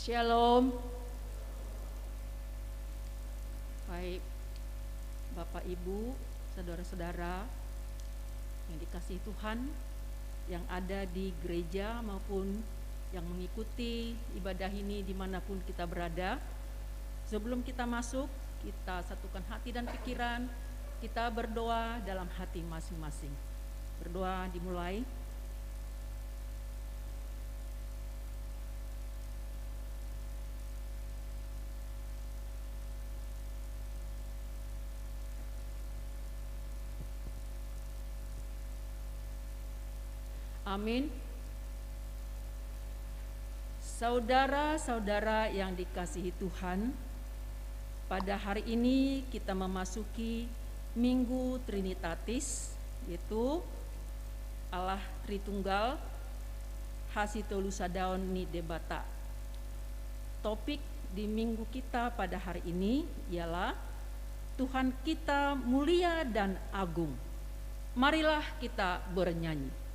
Shalom. Baik, Bapak Ibu, saudara-saudara yang dikasihi Tuhan, yang ada di gereja maupun yang mengikuti ibadah ini dimanapun kita berada. Sebelum kita masuk, kita satukan hati dan pikiran, kita berdoa dalam hati masing-masing. Berdoa dimulai. Amin. Saudara-saudara yang dikasihi Tuhan, pada hari ini kita memasuki Minggu Trinitatis, yaitu Allah Tritunggal Hasitolusadon ni Debata. Topik di minggu kita pada hari ini ialah Tuhan kita mulia dan agung. Marilah kita bernyanyi.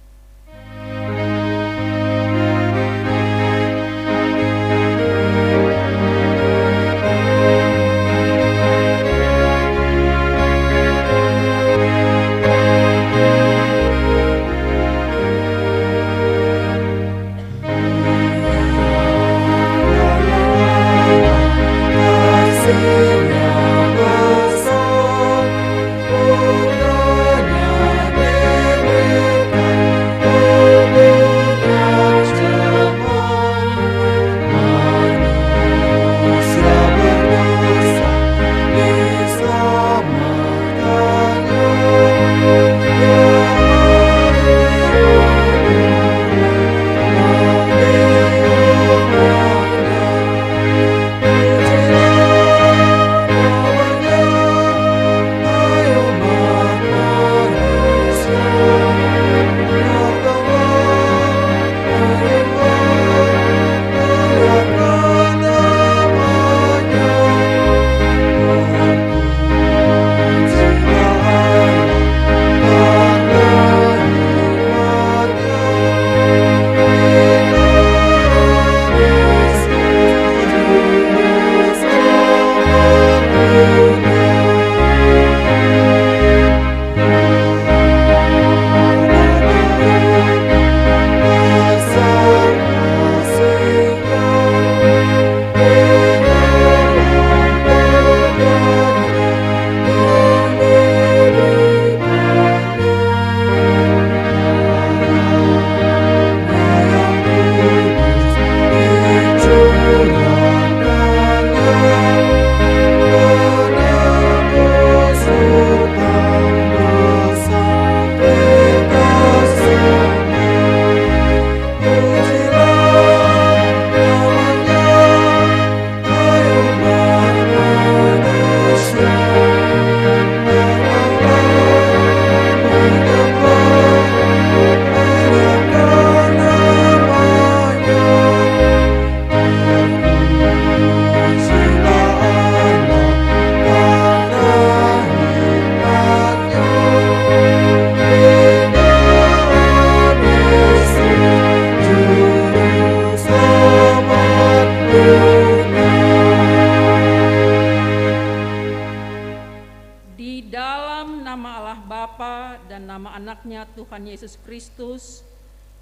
Tuhan Yesus Kristus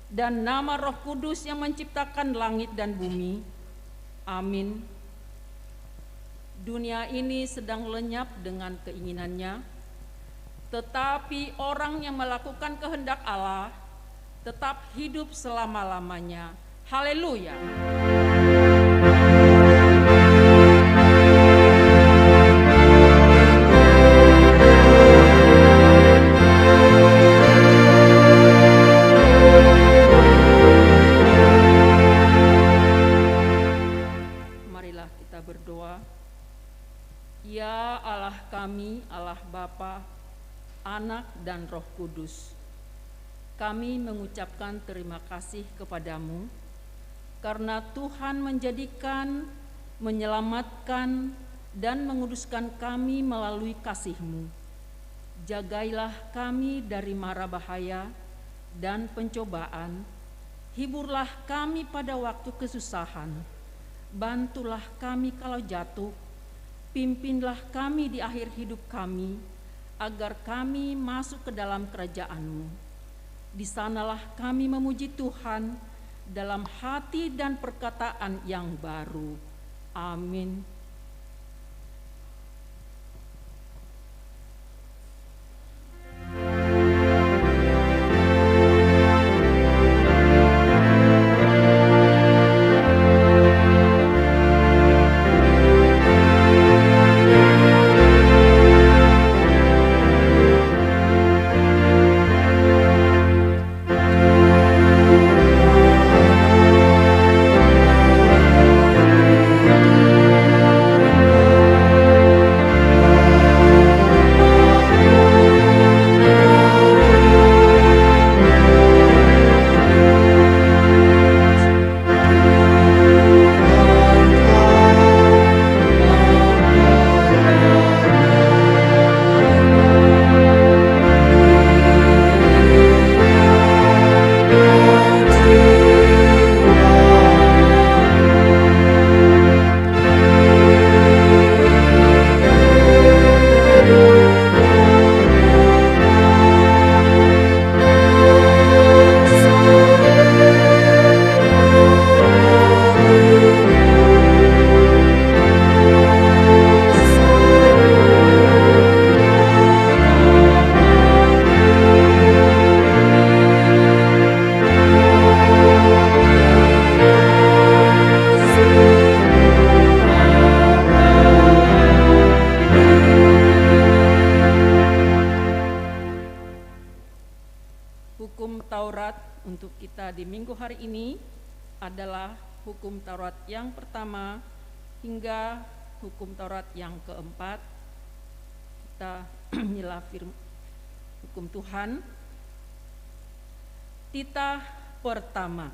dan nama Roh Kudus yang menciptakan langit dan bumi. Amin. Dunia ini sedang lenyap dengan keinginannya, tetapi orang yang melakukan kehendak Allah tetap hidup selama-lamanya. Haleluya. Ya Allah kami, Allah Bapa, Anak dan Roh Kudus, kami mengucapkan terima kasih kepadamu karena Tuhan menjadikan, menyelamatkan, dan menguduskan kami melalui kasih-Mu. Jagailah kami dari mara bahaya dan pencobaan, hiburlah kami pada waktu kesusahan, bantulah kami kalau jatuh, pimpinlah kami di akhir hidup kami, agar kami masuk ke dalam kerajaan-Mu. Di sanalah kami memuji Tuhan dalam hati dan perkataan yang baru. Amin. Hukum Taurat untuk kita di minggu hari ini adalah hukum Taurat yang pertama hingga hukum Taurat yang keempat. Kita menyilah hukum Tuhan. Titah pertama.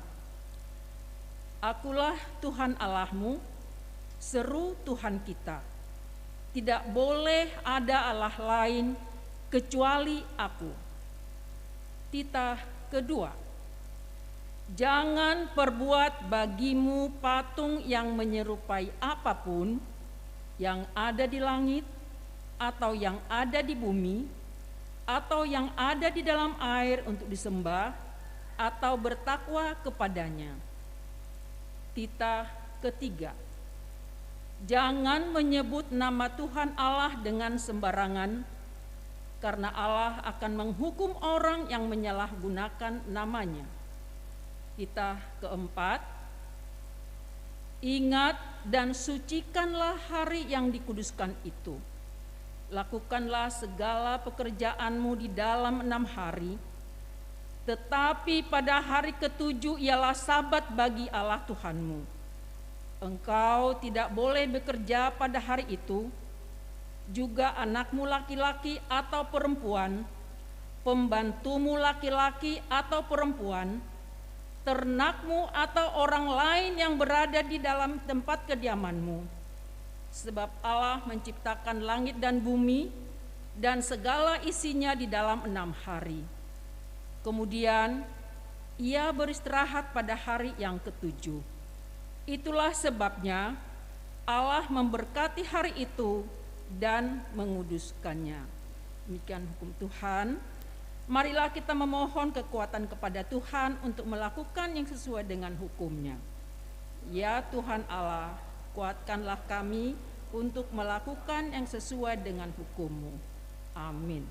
Akulah Tuhan Allahmu, seru Tuhan kita. Tidak boleh ada Allah lain kecuali aku. Titah kedua, jangan perbuat bagimu patung yang menyerupai apapun yang ada di langit atau yang ada di bumi atau yang ada di dalam air untuk disembah atau bertakwa kepadanya. Titah ketiga, jangan menyebut nama Tuhan Allah dengan sembarangan, karena Allah akan menghukum orang yang menyalahgunakan namanya. Titah keempat, ingat dan sucikanlah hari yang dikuduskan itu. Lakukanlah segala pekerjaanmu di dalam 6 hari, tetapi pada hari ketujuh ialah sabat bagi Allah Tuhanmu. Engkau tidak boleh bekerja pada hari itu, juga anakmu laki-laki atau perempuan, pembantumu laki-laki atau perempuan, ternakmu atau orang lain yang berada di dalam tempat kediamanmu. Sebab Allah menciptakan langit dan bumi dan segala isinya di dalam 6 hari. Kemudian Ia beristirahat pada hari yang ketujuh. Itulah sebabnya Allah memberkati hari itu dan menguduskannya. Demikian hukum Tuhan. Marilah kita memohon kekuatan kepada Tuhan untuk melakukan yang sesuai dengan hukum-Nya. Ya Tuhan Allah, kuatkanlah kami untuk melakukan yang sesuai dengan hukum-Mu. Amin.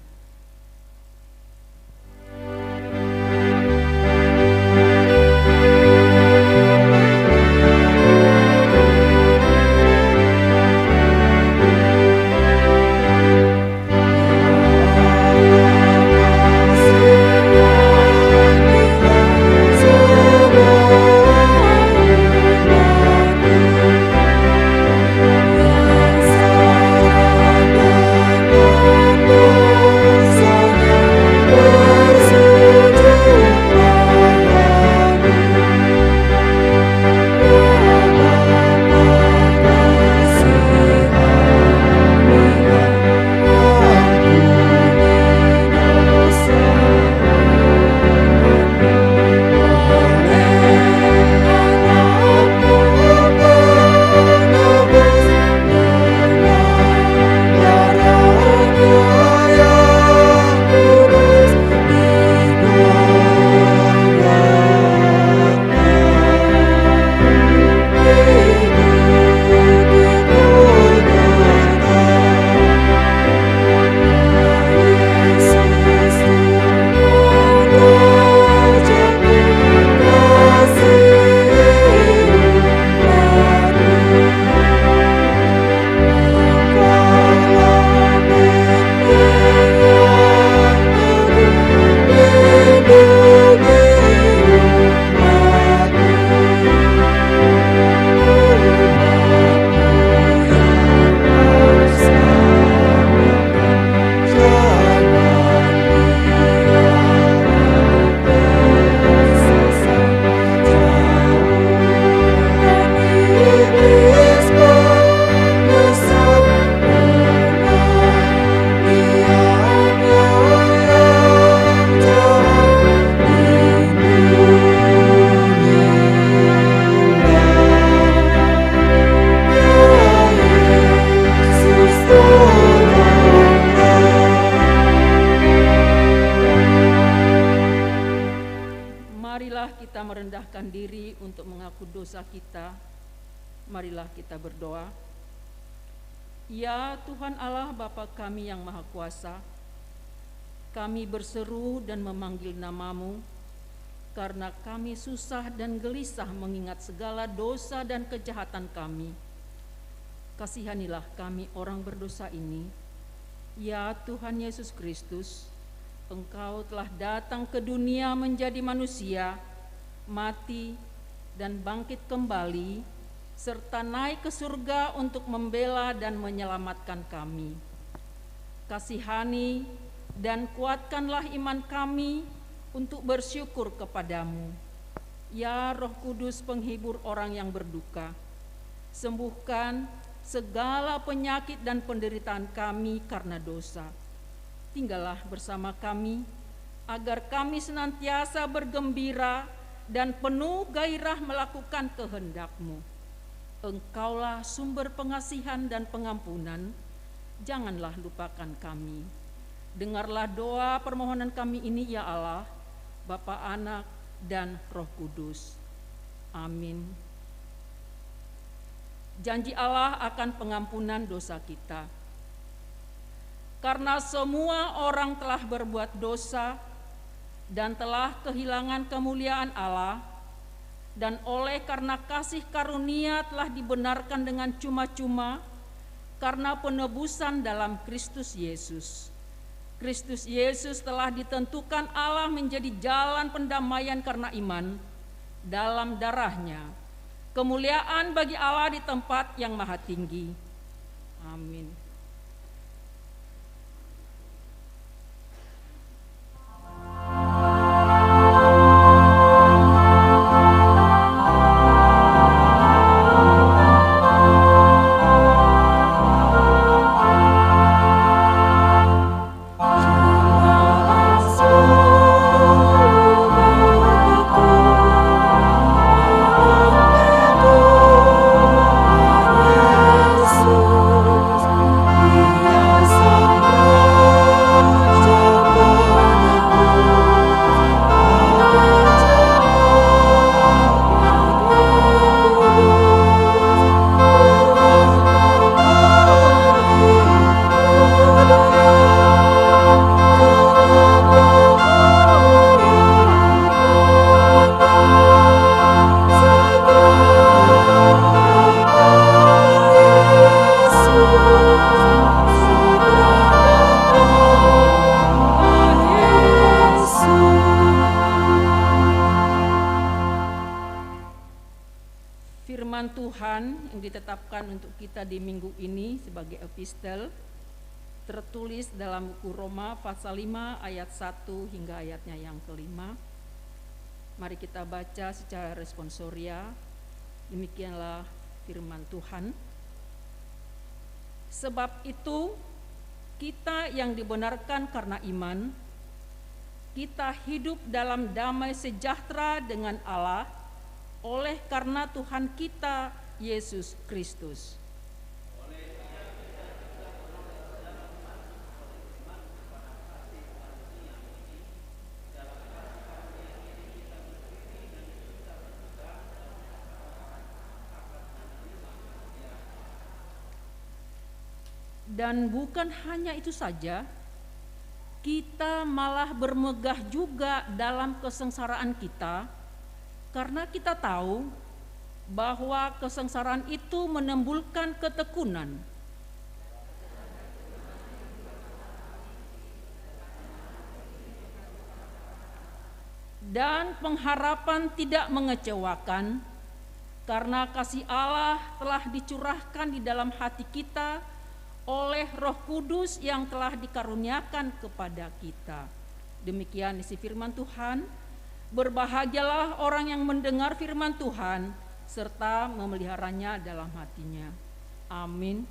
Marilah kita merendahkan diri untuk mengaku dosa kita. Marilah kita berdoa. Ya Tuhan Allah Bapa kami yang Maha Kuasa, kami berseru dan memanggil nama-Mu karena kami susah dan gelisah mengingat segala dosa dan kejahatan kami. Kasihanilah kami orang berdosa ini. Ya Tuhan Yesus Kristus, Engkau telah datang ke dunia menjadi manusia, mati dan bangkit kembali, serta naik ke surga untuk membela dan menyelamatkan kami. Kasihani dan kuatkanlah iman kami untuk bersyukur kepadamu. Ya Roh Kudus penghibur orang yang berduka, sembuhkan segala penyakit dan penderitaan kami karena dosa. Tinggallah bersama kami, agar kami senantiasa bergembira dan penuh gairah melakukan kehendak-Mu. Engkaulah sumber pengasihan dan pengampunan, janganlah lupakan kami. Dengarlah doa permohonan kami ini ya Allah, Bapa, Anak, dan Roh Kudus. Amin. Janji Allah akan pengampunan dosa kita. Karena semua orang telah berbuat dosa dan telah kehilangan kemuliaan Allah, dan oleh karena kasih karunia telah dibenarkan dengan cuma-cuma karena penebusan dalam Kristus Yesus. Kristus Yesus telah ditentukan Allah menjadi jalan pendamaian karena iman dalam darah-Nya. Kemuliaan bagi Allah di tempat yang maha tinggi. Amin. Firman Tuhan yang ditetapkan untuk kita di minggu ini sebagai epistel tertulis dalam buku Roma pasal 5 ayat 1 hingga ayatnya yang kelima. Mari kita baca secara responsoria. Demikianlah firman Tuhan. Sebab itu kita yang dibenarkan karena iman, kita hidup dalam damai sejahtera dengan Allah oleh karena Tuhan kita Yesus Kristus. Dan bukan hanya itu saja, kita malah bermegah juga dalam kesengsaraan kita, karena kita tahu bahwa kesengsaraan itu menimbulkan ketekunan. Dan pengharapan tidak mengecewakan, karena kasih Allah telah dicurahkan di dalam hati kita oleh Roh Kudus yang telah dikaruniakan kepada kita. Demikian isi firman Tuhan. Berbahagialah orang yang mendengar firman Tuhan serta memeliharanya dalam hatinya. Amin.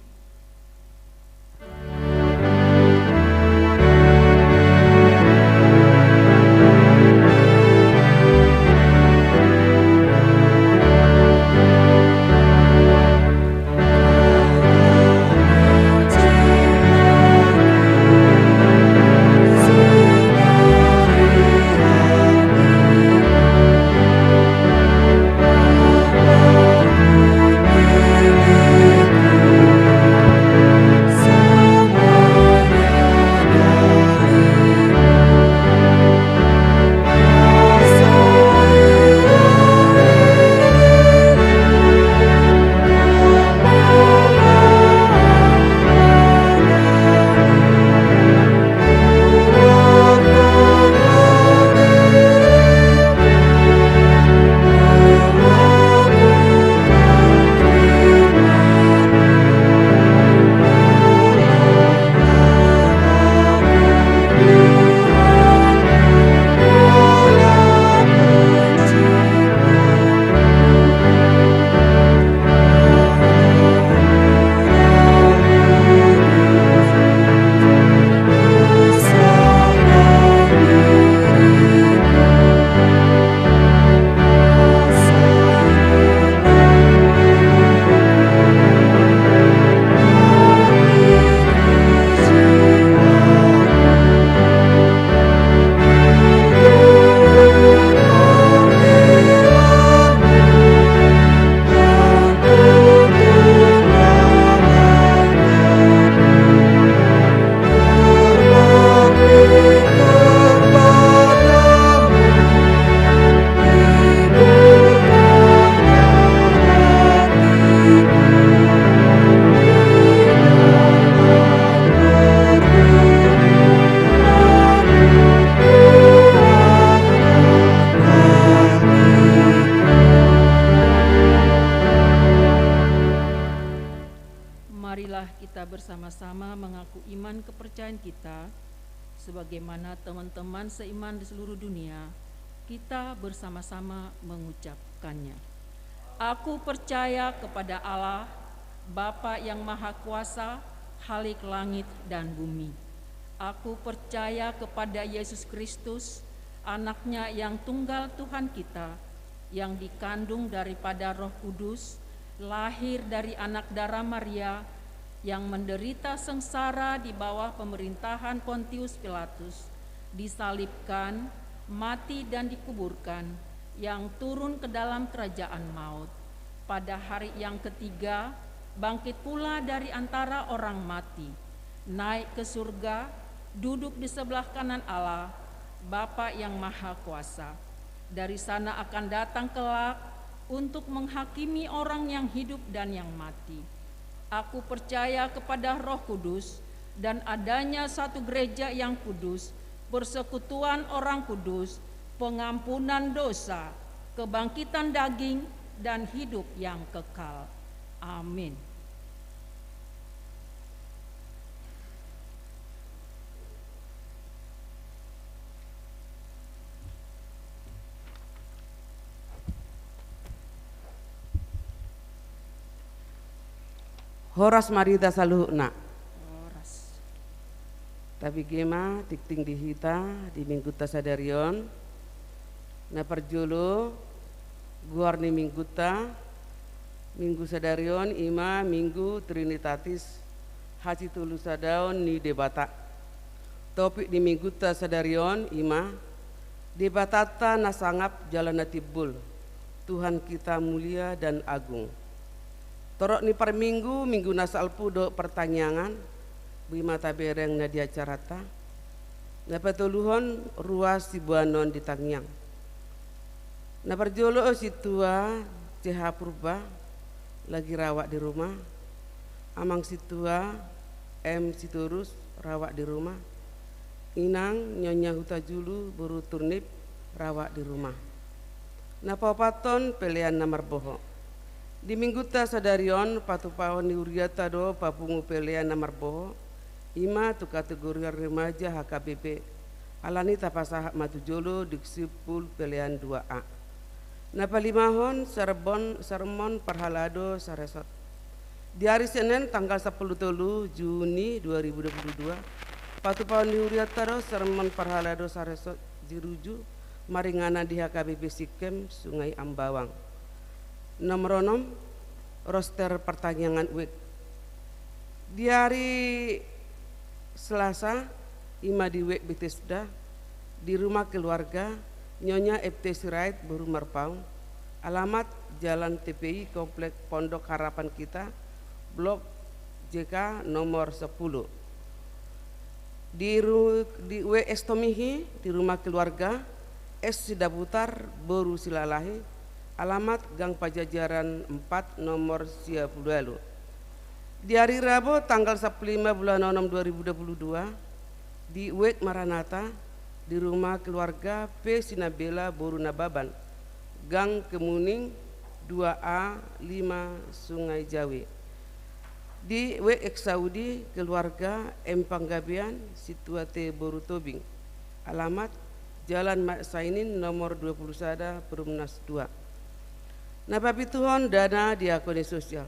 teman seiman di seluruh dunia, kita bersama-sama mengucapkannya. Aku percaya kepada Allah, Bapa yang Maha Kuasa, Khalik langit dan bumi. Aku percaya kepada Yesus Kristus, Anak-Nya yang tunggal Tuhan kita, yang dikandung daripada Roh Kudus, lahir dari anak darah Maria, yang menderita sengsara di bawah pemerintahan Pontius Pilatus, disalibkan, mati dan dikuburkan, yang turun ke dalam kerajaan maut. Pada hari yang ketiga, bangkit pula dari antara orang mati, naik ke surga, duduk di sebelah kanan Allah, Bapa yang Maha Kuasa. Dari sana akan datang kelak untuk menghakimi orang yang hidup dan yang mati. Aku percaya kepada Roh Kudus dan adanya satu gereja yang kudus, persekutuan orang kudus, pengampunan dosa, kebangkitan daging, dan hidup yang kekal. Amin. Horas marita saluhna. Horas. Tapi gema tikting dihita di minggu tasadarion. Na perjolo guar ni minggu ta minggu sadarion ima minggu Trinitatis haji tulu sadaon ni debata. Topik di minggu tasadarion ima debatata nasangap jalan natibul. Tuhan kita mulia dan agung. Torok ni per minggu nasal pudo pertanyaan bima tabereng na dia carata na patuluhon ruas si buanon di Tangyang na perjolo si tua ceha purba lagi rawak di rumah, amang si tua si turus rawak di rumah, inang nyonya huta julu buru turnip rawak di rumah na papaton pelian namar boho. Di minggu ta sadarion patupaon ni uriata do papungu pelean namar boho ima tu kategori remaja HKBP alani tapasah matujolo diksipul pelean 2A. Na palimahon sermon parhalado saresot. Di hari Senin tanggal 10 Juni 2022 patupaon ni uriata do sermon parhalado saresot diruju maringana di HKBP Sikem Sungai Ambawang. Nomor 6 roster pertanyaan week. Di hari Selasa ima di week Bethesda di rumah keluarga Nyonya FT Sirait Baru Marpaung, alamat Jalan TPI Komplek Pondok Harapan Kita, Blok JK nomor 10. Di week Estomihi di rumah keluarga S Sidaputar Baru Silalahi, alamat Gang Pajajaran 4 nomor 10. Di hari Rabu tanggal 15 bulan 6 2022 di Wek Maranata di rumah keluarga P Sinabela Boru Nababan, Gang Kemuning 2A 5 Sungai Jawi. Di Wek Saudi keluarga M Panggabian Situate Boru Tobing, alamat Jalan Mak Sainin nomor 21 Perumnas 2. Nah papi Tuhan dana diakoni sosial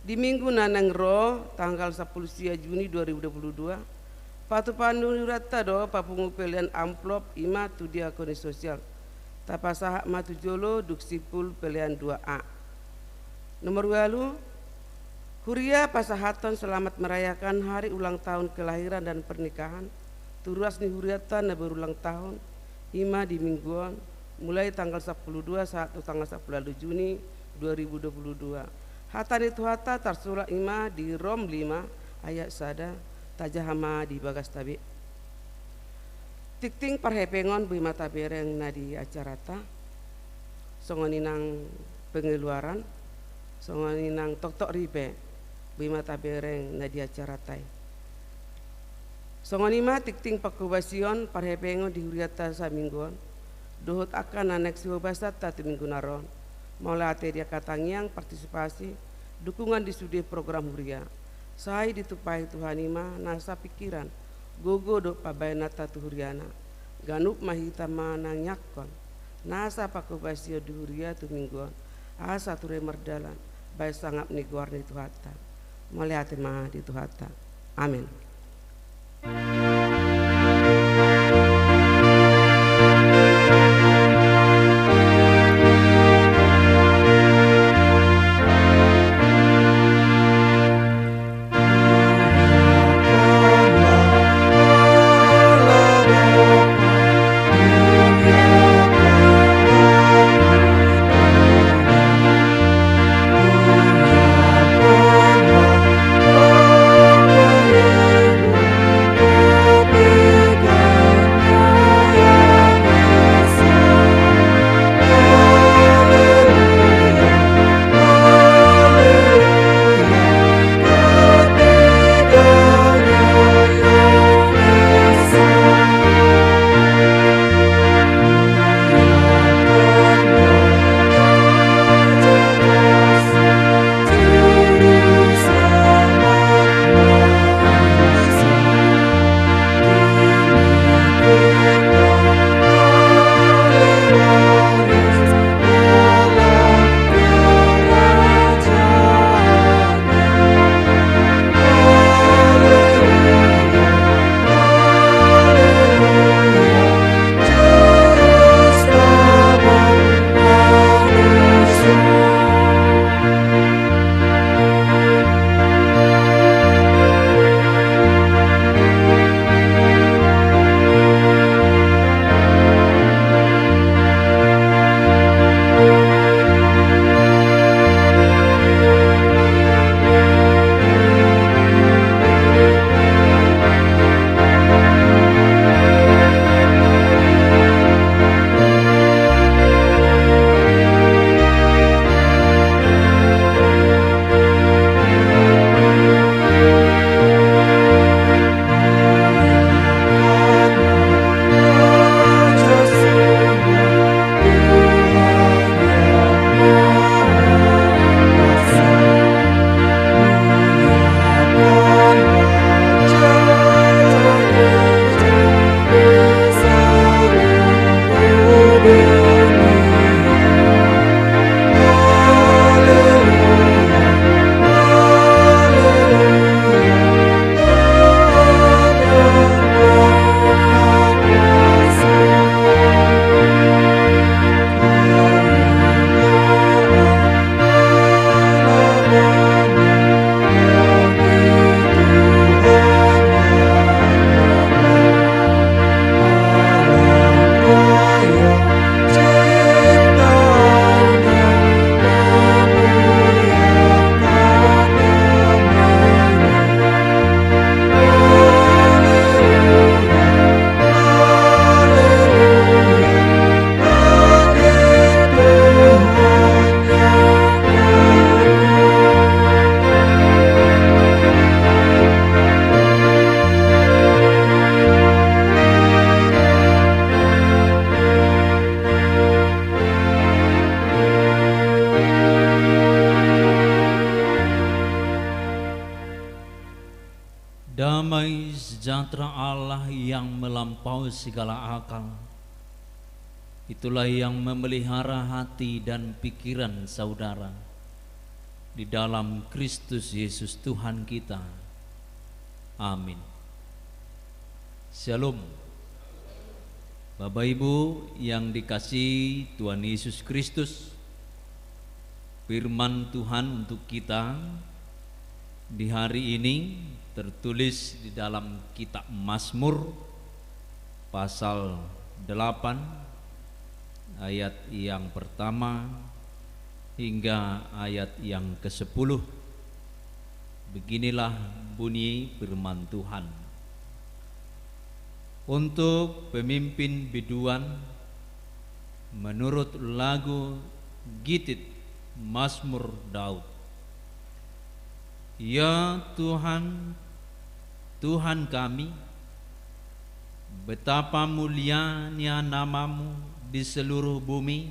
di minggu nanang ro tanggal 10 Juni 2022 patu pandu rata do papungu pelian amplop ima tu diakoni sosial tapasah matu jolo duksipul pelian 2A. Nomor 8 Huria pasahaton selamat merayakan hari ulang tahun kelahiran dan pernikahan turuas ni huriata na berulang tahun ima di mingguan mulai tanggal 12 saat tanggal 10 Juni 2022. Hatani tuhata tersurat ima di Rom 5 ayat sada tajahama di bagas tabi. Tikting parhepengon bima tabereng na di acarata songoninang pengeluaran songoninang tok-tok ribe bima tabereng na di acaratai. Songonima tikting pakubasion parhepengon di huriata samingguan dohot akan anek siwabasat tatu minggu naron maulate dia katangyang partisipasi dukungan di studi program huria Sai ditupai Tuhanima nasa pikiran gogo do pabayana tatu huriana ganup mahita manangyakon nasa pakubasio duhuria tu mingguan asa ture merdalan baik sangap ni guar ni Tuhata melihat ma di Tuhata. Amin. Damai sejahtera Allah yang melampaui segala akal, itulah yang memelihara hati dan pikiran saudara di dalam Kristus Yesus Tuhan kita. Amin. Shalom. Bapak Ibu yang dikasihi Tuhan Yesus Kristus, firman Tuhan untuk kita di hari ini tertulis di dalam kitab Mazmur pasal 8 ayat yang pertama hingga ayat yang ke-10. Beginilah bunyi firman Tuhan. Untuk pemimpin biduan menurut lagu Gitit Mazmur Daud. Ya Tuhan, Tuhan kami, betapa mulianya namamu di seluruh bumi.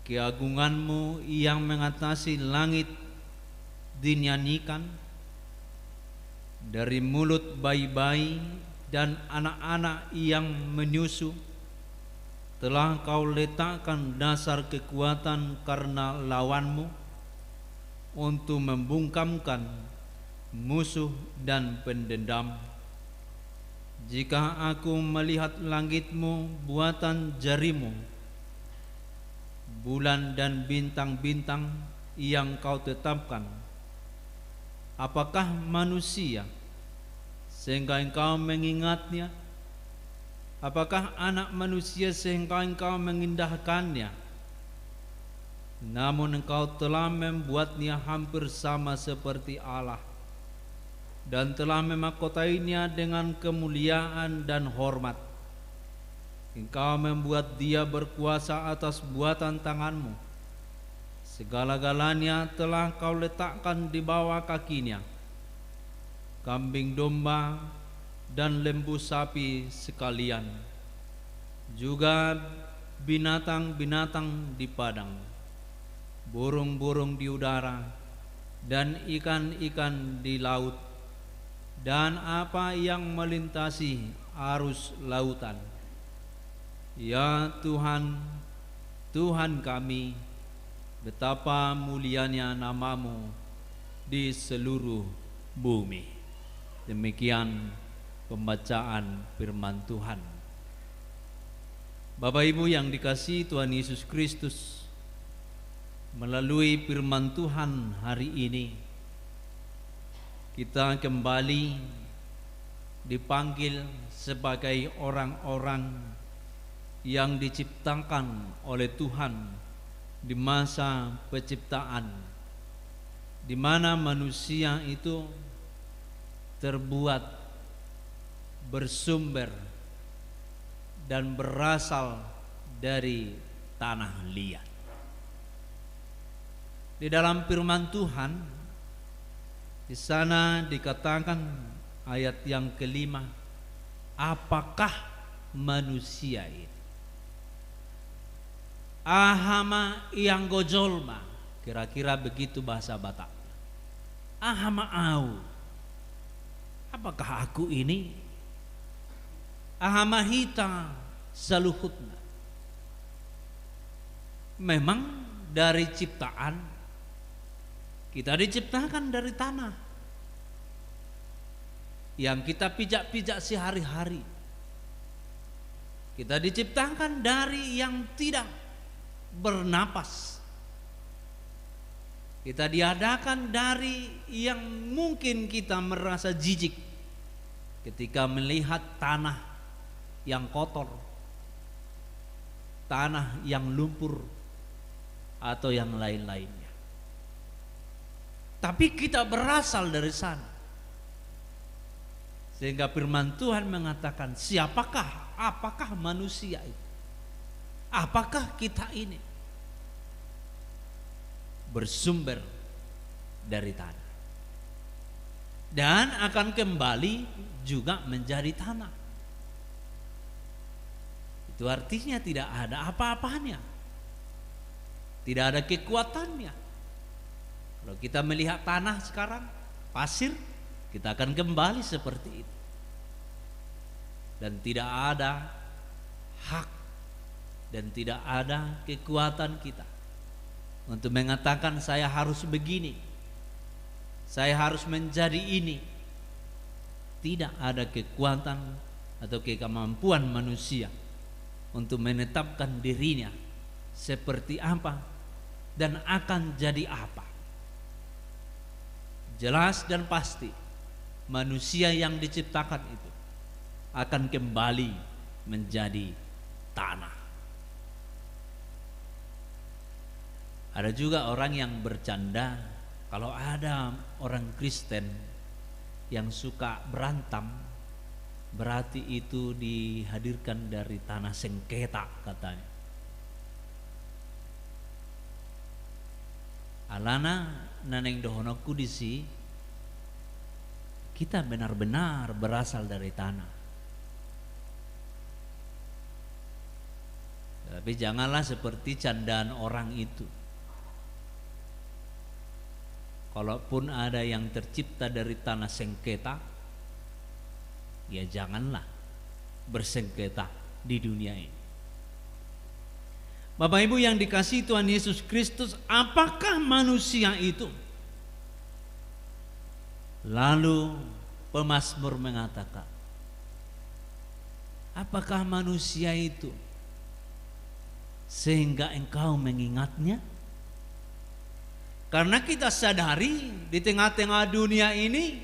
Keagunganmu yang mengatasi langit dinyanyikan. Dari mulut bayi-bayi dan anak-anak yang menyusu. Telah kau letakkan dasar kekuatan karena lawanmu untuk membungkamkan musuh dan pendendam. Jika aku melihat langitmu, buatan jarimu, bulan dan bintang-bintang yang kau tetapkan, apakah manusia sehingga engkau mengingatnya? Apakah anak manusia sehingga engkau mengindahkannya? Namun engkau telah membuatnya hampir sama seperti Allah, dan telah memahkotainya dengan kemuliaan dan hormat. Engkau membuat dia berkuasa atas buatan tanganmu. Segala-galanya telah kau letakkan di bawah kakinya, kambing domba dan lembu sapi sekalian, juga binatang-binatang di padang, burung-burung di udara, dan ikan-ikan di laut, dan apa yang melintasi arus lautan. Ya Tuhan, Tuhan kami, betapa mulianya namamu di seluruh bumi. Demikian pembacaan firman Tuhan. Bapak Ibu yang dikasihi Tuhan Yesus Kristus, melalui firman Tuhan hari ini kita kembali dipanggil sebagai orang-orang yang diciptakan oleh Tuhan di masa penciptaan, di mana manusia itu terbuat, bersumber dan berasal dari tanah liat. Di dalam firman Tuhan, di sana dikatakan ayat yang kelima, apakah manusia ini? Ahama yang gojolma, kira-kira begitu bahasa Batak. Ahama au, apakah aku ini? Ahamahita saluhutna. Memang dari ciptaan kita diciptakan dari tanah yang kita pijak-pijak sehari-hari. Kita diciptakan dari yang tidak bernapas. Kita diadakan dari yang mungkin kita merasa jijik ketika melihat tanah yang kotor, tanah yang lumpur, atau yang lain-lainnya. Tapi kita berasal dari sana. Sehingga firman Tuhan mengatakan, apakah manusia itu? Apakah kita ini? Bersumber dari tanah, dan akan kembali juga menjadi tanah. Itu artinya tidak ada apa-apanya, tidak ada kekuatannya. Kalau kita melihat tanah sekarang, pasir, kita akan kembali seperti itu. Dan tidak ada hak dan tidak ada kekuatan kita untuk mengatakan saya harus begini, saya harus menjadi ini. Tidak ada kekuatan atau kemampuan manusia untuk menetapkan dirinya seperti apa dan akan jadi apa. Jelas dan pasti manusia yang diciptakan itu akan kembali menjadi tanah. Ada juga orang yang bercanda kalau ada orang Kristen yang suka berantem, berarti itu dihadirkan dari tanah sengketa katanya. Alana naneng dohono kudisi, kita benar-benar berasal dari tanah. Tapi janganlah seperti candaan orang itu. Kalaupun ada yang tercipta dari tanah sengketa, ya janganlah bersengketa di dunia ini. Bapak Ibu yang dikasihi Tuhan Yesus Kristus, apakah manusia itu? Lalu pemazmur mengatakan, apakah manusia itu sehingga engkau mengingatnya? Karena kita sadari di tengah-tengah dunia ini,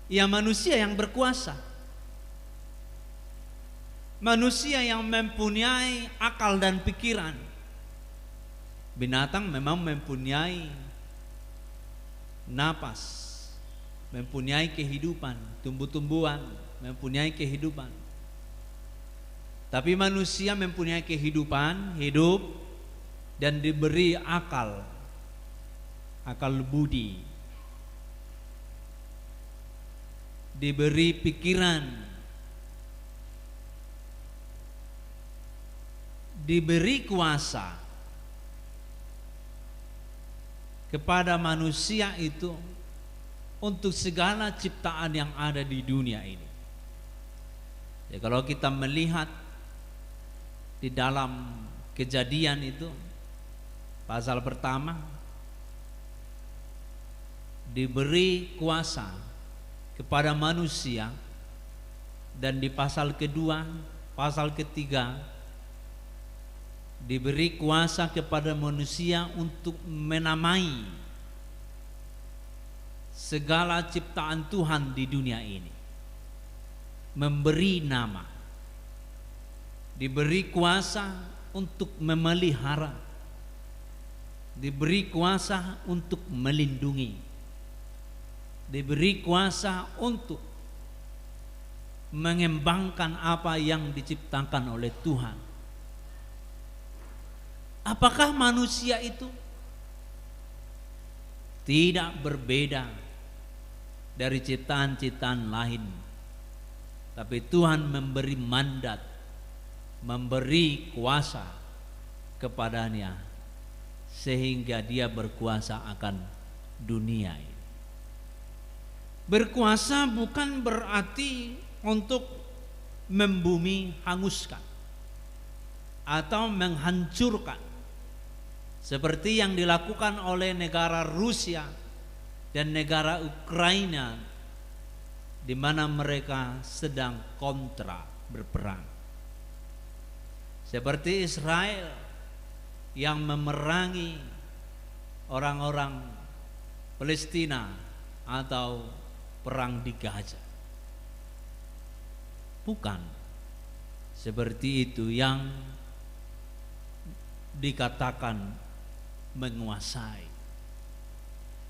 ya manusia yang berkuasa, manusia yang mempunyai akal dan pikiran. Binatang memang mempunyai napas, mempunyai kehidupan, tumbuh-tumbuhan mempunyai kehidupan. Tapi manusia mempunyai kehidupan, hidup, dan diberi akal budi, diberi pikiran, diberi kuasa kepada manusia itu untuk segala ciptaan yang ada di dunia ini. Ya, kalau kita melihat di dalam Kejadian itu pasal pertama, diberi kuasa kepada manusia, dan di pasal kedua, pasal ketiga, diberi kuasa kepada manusia untuk menamai segala ciptaan Tuhan di dunia ini, memberi nama. Diberi kuasa untuk memelihara, diberi kuasa untuk melindungi, diberi kuasa untuk mengembangkan apa yang diciptakan oleh Tuhan. Apakah manusia itu tidak berbeda dari ciptaan-ciptaan lain? Tapi Tuhan memberi mandat, memberi kuasa kepadanya sehingga dia berkuasa akan dunia ini. Berkuasa bukan berarti untuk membumi hanguskan atau menghancurkan seperti yang dilakukan oleh negara Rusia dan negara Ukraina, di mana mereka sedang kontra berperang. Seperti Israel yang memerangi orang-orang Palestina atau perang di Gaza. Bukan seperti itu yang dikatakan menguasai.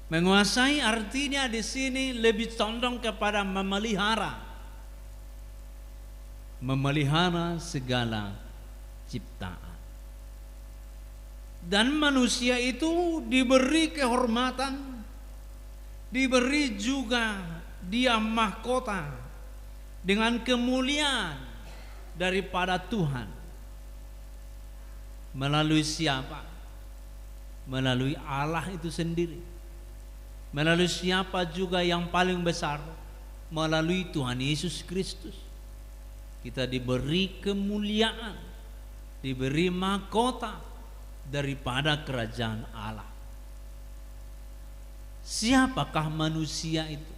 Menguasai artinya di sini lebih condong kepada memelihara segala ciptaan. Dan manusia itu diberi kehormatan, diberi juga dia mahkota dengan kemuliaan daripada Tuhan. Melalui siapa? Melalui Allah itu sendiri. Melalui siapa juga yang paling besar? Melalui Tuhan Yesus Kristus. Kita diberi kemuliaan, diberi mahkota daripada kerajaan Allah. Siapakah manusia itu?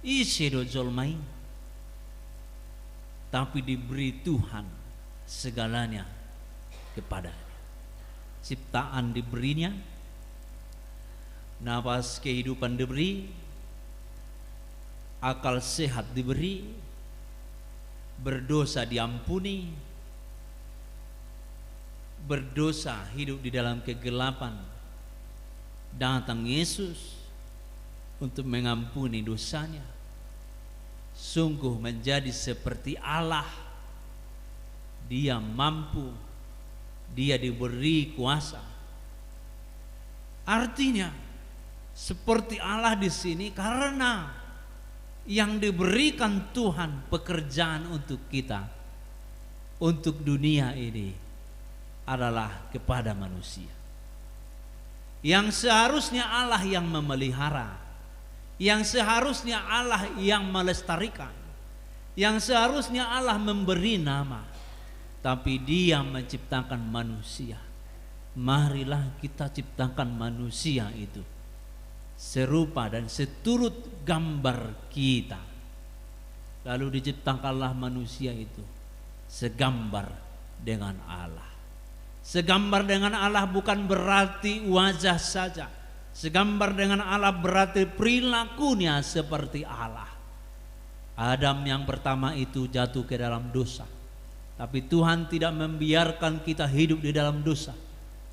Isedo jolmai, tapi diberi Tuhan segalanya kepadanya. Ciptaan diberinya, nafas kehidupan diberi, akal sehat diberi, berdosa diampuni, berdosa hidup di dalam kegelapan, datang Yesus untuk mengampuni dosanya. Sungguh menjadi seperti Allah. Dia mampu, dia diberi kuasa. Artinya seperti Allah di sini karena yang diberikan Tuhan pekerjaan untuk kita, untuk dunia ini adalah kepada manusia. Yang seharusnya Allah yang memelihara, yang seharusnya Allah yang melestarikan, yang seharusnya Allah memberi nama, tapi Dia menciptakan manusia. Marilah kita ciptakan manusia itu serupa dan seturut gambar kita. Lalu diciptakanlah manusia itu segambar dengan Allah. Segambar dengan Allah bukan berarti wajah saja. Segambar dengan Allah berarti perilakunya seperti Allah. Adam yang pertama itu jatuh ke dalam dosa, tapi Tuhan tidak membiarkan kita hidup di dalam dosa.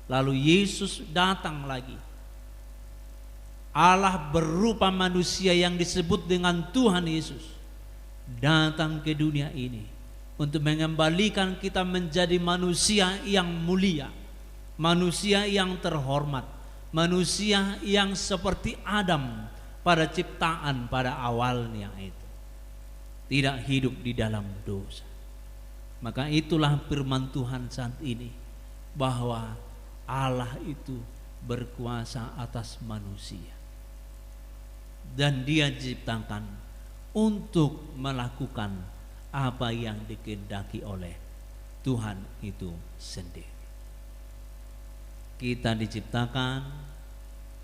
Lalu Yesus datang lagi. Allah berupa manusia yang disebut dengan Tuhan Yesus datang ke dunia ini untuk mengembalikan kita menjadi manusia yang mulia, manusia yang terhormat, manusia yang seperti Adam pada ciptaan pada awalnya itu, tidak hidup di dalam dosa. Maka itulah firman Tuhan saat ini, bahwa Allah itu berkuasa atas manusia dan Dia diciptakan untuk melakukan apa yang dikehendaki oleh Tuhan itu sendiri. Kita diciptakan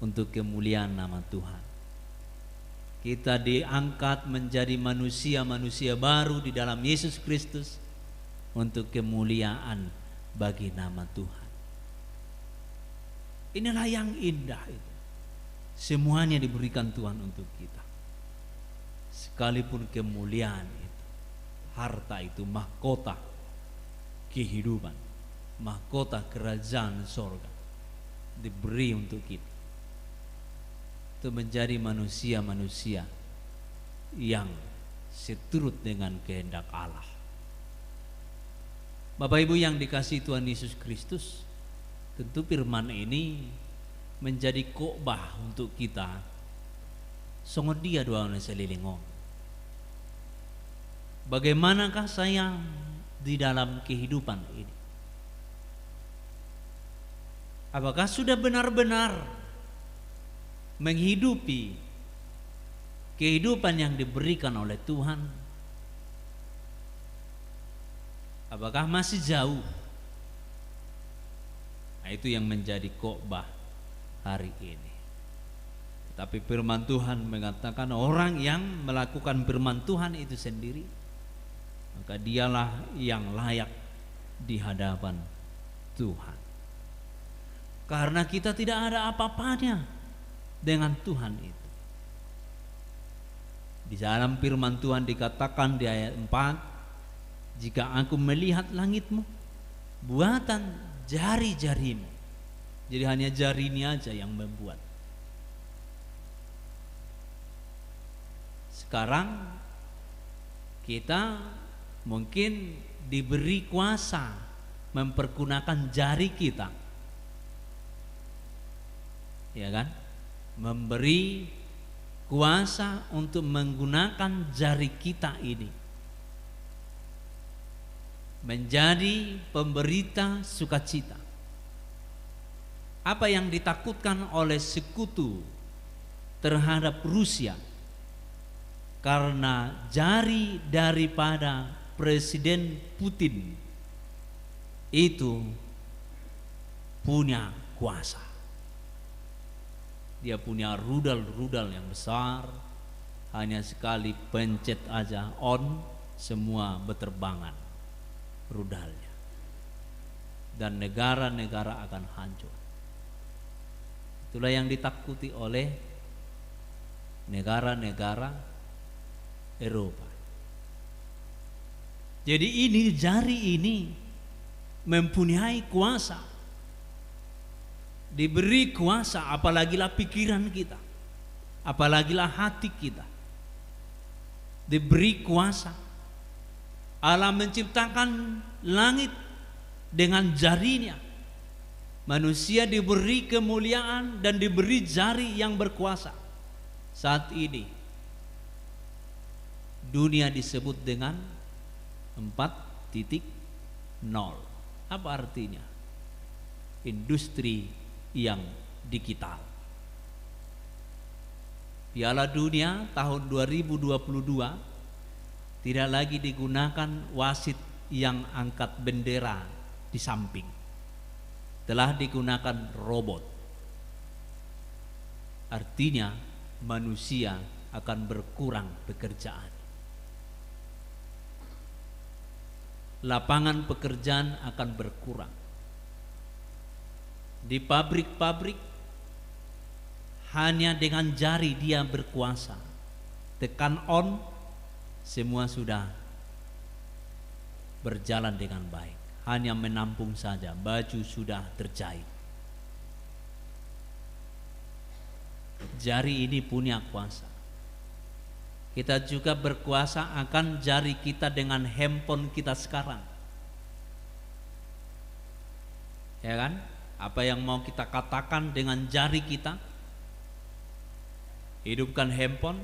untuk kemuliaan nama Tuhan. Kita diangkat menjadi manusia-manusia baru di dalam Yesus Kristus untuk kemuliaan bagi nama Tuhan. Inilah yang indah itu. Semuanya diberikan Tuhan untuk kita. Sekalipun kemuliaan itu, harta itu mahkota kehidupan, mahkota kerajaan sorga, diberi untuk kita, untuk menjadi manusia-manusia yang seturut dengan kehendak Allah. Bapak Ibu yang dikasihi Tuhan Yesus Kristus, tentu firman ini menjadi khotbah untuk kita. Songo dia doa selilingong. Bagaimanakah saya di dalam kehidupan ini? Apakah sudah benar-benar menghidupi kehidupan yang diberikan oleh Tuhan? Apakah masih jauh? Nah, itu yang menjadi khotbah hari ini. Tapi firman Tuhan mengatakan orang yang melakukan firman Tuhan itu sendiri, maka dialah yang layak di hadapan Tuhan. Karena kita tidak ada apa-apanya dengan Tuhan itu. Di dalam firman Tuhan dikatakan di ayat 4, jika aku melihat langitmu, buatan jari-jarimu. Jadi hanya jari ini aja yang membuat. Sekarang kita mungkin diberi kuasa mempergunakan jari kita, ya kan? Memberi kuasa untuk menggunakan jari kita ini menjadi pemberita sukacita. Apa yang ditakutkan oleh sekutu terhadap Rusia, karena jari daripada Presiden Putin itu punya kuasa. Dia punya rudal-rudal yang besar, hanya sekali pencet aja on, semua berterbangan rudalnya, dan negara-negara akan hancur. Itulah yang ditakuti oleh negara-negara Eropa. Jadi ini jari ini mempunyai kuasa, diberi kuasa, apalagilah pikiran kita, apalagilah hati kita, diberi kuasa. Allah menciptakan langit dengan jarinya. Manusia diberi kemuliaan dan diberi jari yang berkuasa. Saat ini dunia disebut dengan 4.0. Apa artinya? Industri yang digital. Piala Dunia tahun 2022 tidak lagi digunakan wasit yang angkat bendera di samping. Telah digunakan robot. Artinya manusia akan berkurang pekerjaan. Lapangan pekerjaan akan berkurang. Di pabrik-pabrik hanya dengan jari dia berkuasa. Tekan on, semua sudah berjalan dengan baik. Hanya menampung saja, baju sudah terjahit. Jari ini punya kuasa. Kita juga berkuasa akan jari kita dengan handphone kita sekarang. Ya kan? Apa yang mau kita katakan dengan jari kita? Hidupkan handphone,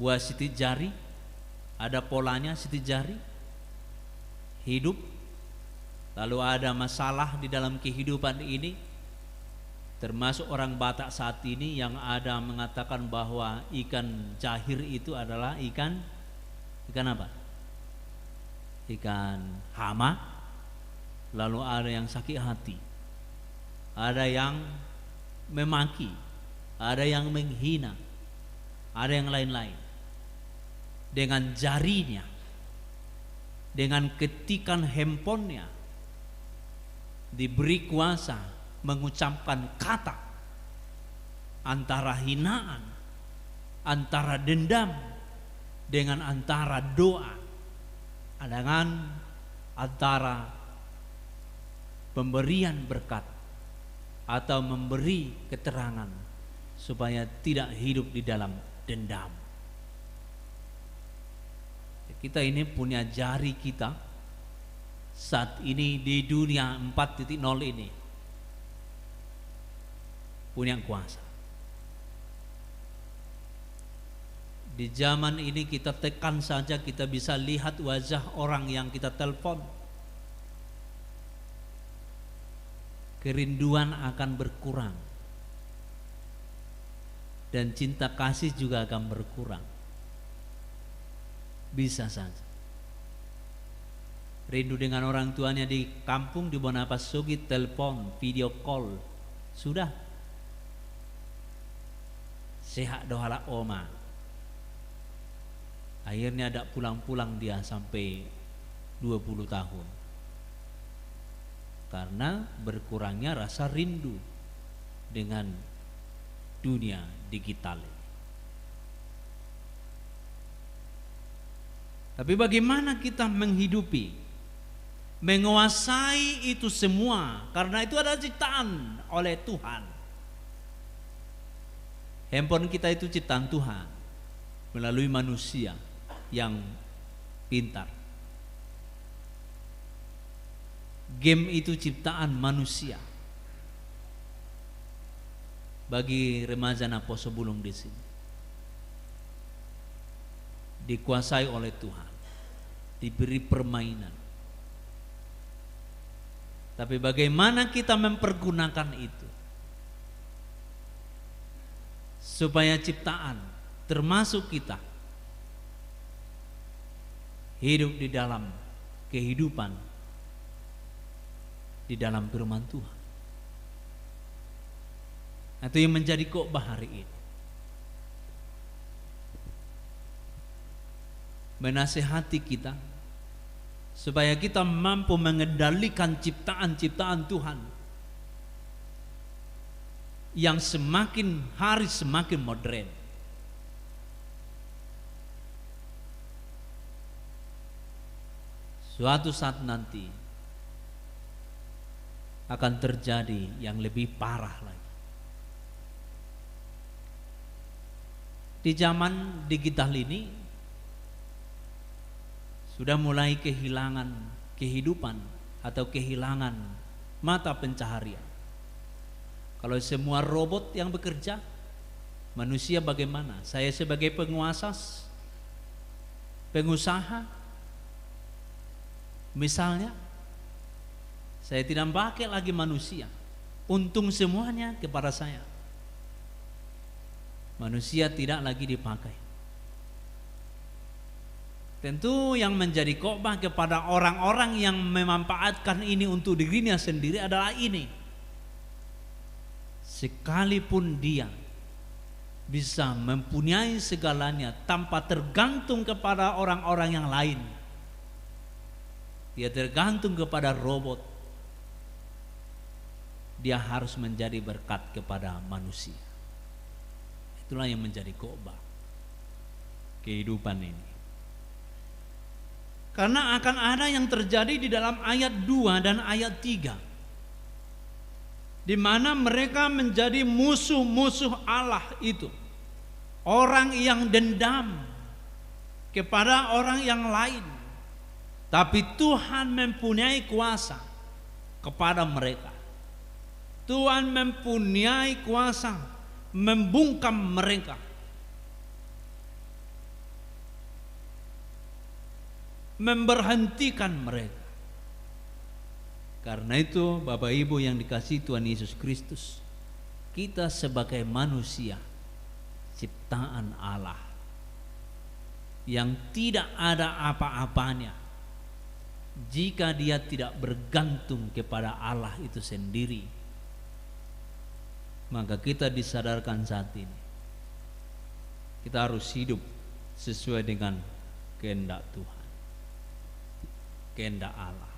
buat sitik jari, ada polanya sitik jari, hidup. Lalu ada masalah di dalam kehidupan ini, termasuk orang Batak saat ini yang ada mengatakan bahwa ikan cahir itu adalah ikan apa? Ikan hama. Lalu ada yang sakit hati, ada yang memaki, ada yang menghina, ada yang lain-lain. Dengan jarinya, dengan ketikan handphonenya, diberi kuasa mengucapkan kata antara hinaan, antara dendam, dengan antara doa, dengan antara pemberian berkat atau memberi keterangan supaya tidak hidup di dalam dendam. Kita ini punya jari kita saat ini di dunia 4.0 ini punya kuasa. Di zaman ini kita tekan saja kita bisa lihat wajah orang yang kita telepon. Kerinduan akan berkurang dan cinta kasih juga akan berkurang. Bisa saja rindu dengan orang tuanya di kampung di Bonapasugi, telepon, video call, sudah sehat dohala oma. Akhirnya ada pulang-pulang dia sampai 20 tahun. Karena berkurangnya rasa rindu dengan dunia digital ini. Tapi bagaimana kita menghidupi, menguasai itu semua? Karena itu adalah ciptaan oleh Tuhan. Handphone kita itu ciptaan Tuhan melalui manusia yang pintar. Game itu ciptaan manusia. Bagi remaja Naposo Bulung di sini, dikuasai oleh Tuhan, diberi permainan. Tapi bagaimana kita mempergunakan itu supaya ciptaan termasuk kita hidup di dalam kehidupan di dalam firman Tuhan. Itu yang menjadi khotbah hari ini. Menasihati kita supaya kita mampu mengendalikan ciptaan-ciptaan Tuhan yang semakin hari semakin modern. Suatu saat nanti akan terjadi yang lebih parah lagi. Di zaman digital ini sudah mulai kehilangan kehidupan atau kehilangan mata pencaharian. Kalau semua robot yang bekerja, manusia bagaimana? Saya sebagai pengusaha, misalnya, saya tidak pakai lagi manusia. Untung semuanya kepada saya. manusia tidak lagi dipakai. Tentu yang menjadi khotbah kepada orang-orang yang memanfaatkan ini untuk dirinya sendiri adalah ini. Sekalipun dia bisa mempunyai segalanya tanpa tergantung kepada orang-orang yang lain, dia tergantung kepada robot, dia harus menjadi berkat kepada manusia. Itulah yang menjadi khotbah kehidupan ini. Karena akan ada yang terjadi di dalam ayat 2 dan ayat 3, di mana mereka menjadi musuh-musuh Allah itu, orang yang dendam kepada orang yang lain. Tapi Tuhan mempunyai kuasa kepada mereka. Tuhan mempunyai kuasa membungkam mereka. Memberhentikan mereka. Karena itu Bapak Ibu yang dikasihi Tuhan Yesus Kristus, kita sebagai manusia ciptaan Allah yang tidak ada apa-apanya jika dia tidak bergantung kepada Allah itu sendiri, maka kita disadarkan saat ini kita harus hidup sesuai dengan kehendak Tuhan, kehendak Allah.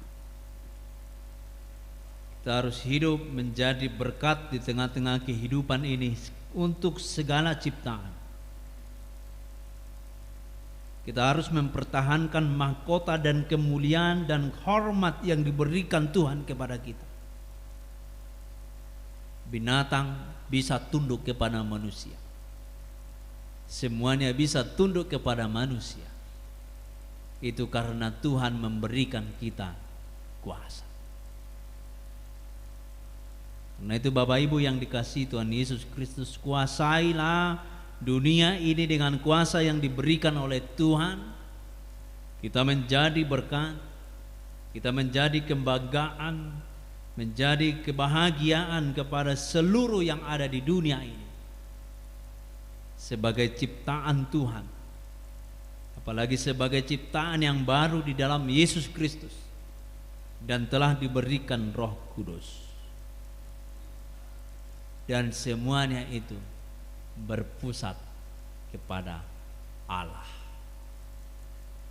Kita harus hidup menjadi berkat di tengah-tengah kehidupan ini untuk segala ciptaan. Kita harus mempertahankan mahkota dan kemuliaan dan hormat yang diberikan Tuhan kepada kita. Binatang bisa tunduk kepada manusia. Semuanya bisa tunduk kepada manusia. Itu karena Tuhan memberikan kita kuasa. Karena itu Bapak Ibu yang dikasihi Tuhan Yesus Kristus, kuasailah dunia ini dengan kuasa yang diberikan oleh Tuhan. Kita menjadi berkat, kita menjadi kebanggaan, menjadi kebahagiaan kepada seluruh yang ada di dunia ini. Sebagai ciptaan Tuhan, apalagi sebagai ciptaan yang baru di dalam Yesus Kristus, dan telah diberikan Roh Kudus. Dan semuanya itu berpusat kepada Allah.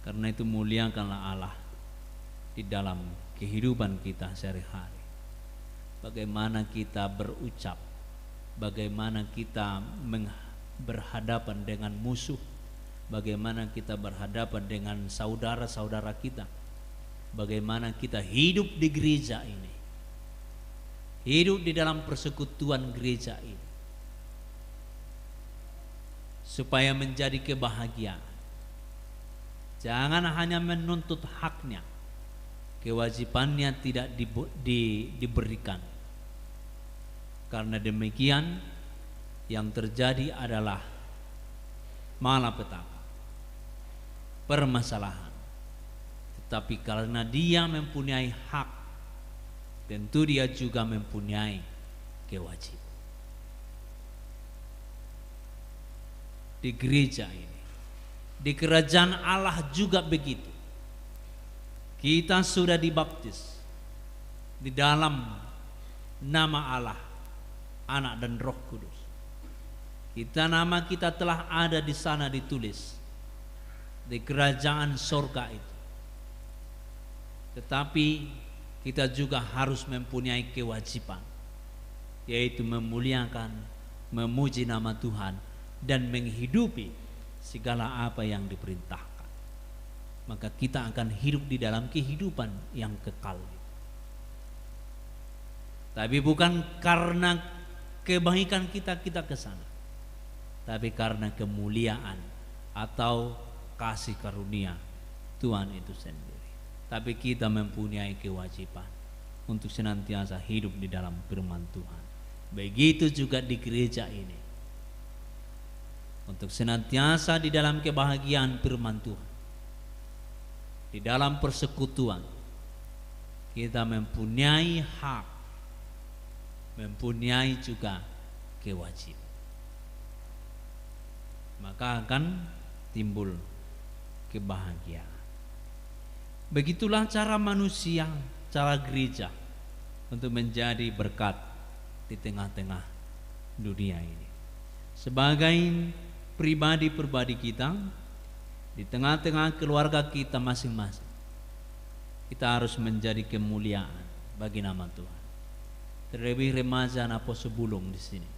Karena itu muliakanlah Allah di dalam kehidupan kita sehari-hari. Bagaimana kita berucap, bagaimana kita berhadapan dengan musuh, bagaimana kita berhadapan dengan saudara-saudara kita, bagaimana kita hidup di gereja ini, hidup di dalam persekutuan gereja ini, supaya menjadi kebahagiaan. Jangan hanya menuntut haknya, kewajibannya tidak diberikan. Karena demikian yang terjadi adalah malapetaka, permasalahan. Tetapi karena dia mempunyai hak, tentu dia juga mempunyai kewajiban. Di gereja ini, di kerajaan Allah juga begitu. Kita sudah dibaptis di dalam nama Allah, Anak dan Roh Kudus. Nama kita telah ada di sana ditulis di kerajaan sorga itu. Tetapi kita juga harus mempunyai kewajiban, yaitu memuliakan, memuji nama Tuhan, dan menghidupi segala apa yang diperintahkan. Maka kita akan hidup di dalam kehidupan yang kekal. Tapi bukan karena kebaikan kita ke sana, tapi karena kemuliaan atau kasih karunia Tuhan itu sendiri. Tapi kita mempunyai kewajiban untuk senantiasa hidup di dalam firman Tuhan. Begitu juga di gereja ini, untuk senantiasa di dalam kebahagiaan firman Tuhan, di dalam persekutuan, kita mempunyai hak, mempunyai juga kewajiban. maka akan timbul kebahagiaan. Begitulah cara manusia, cara gereja untuk menjadi berkat di tengah-tengah dunia ini. Sebagai pribadi-pribadi kita, di tengah-tengah keluarga kita masing-masing, kita harus menjadi kemuliaan bagi nama Tuhan. Terlebih remaja Napo Sebulung di sini.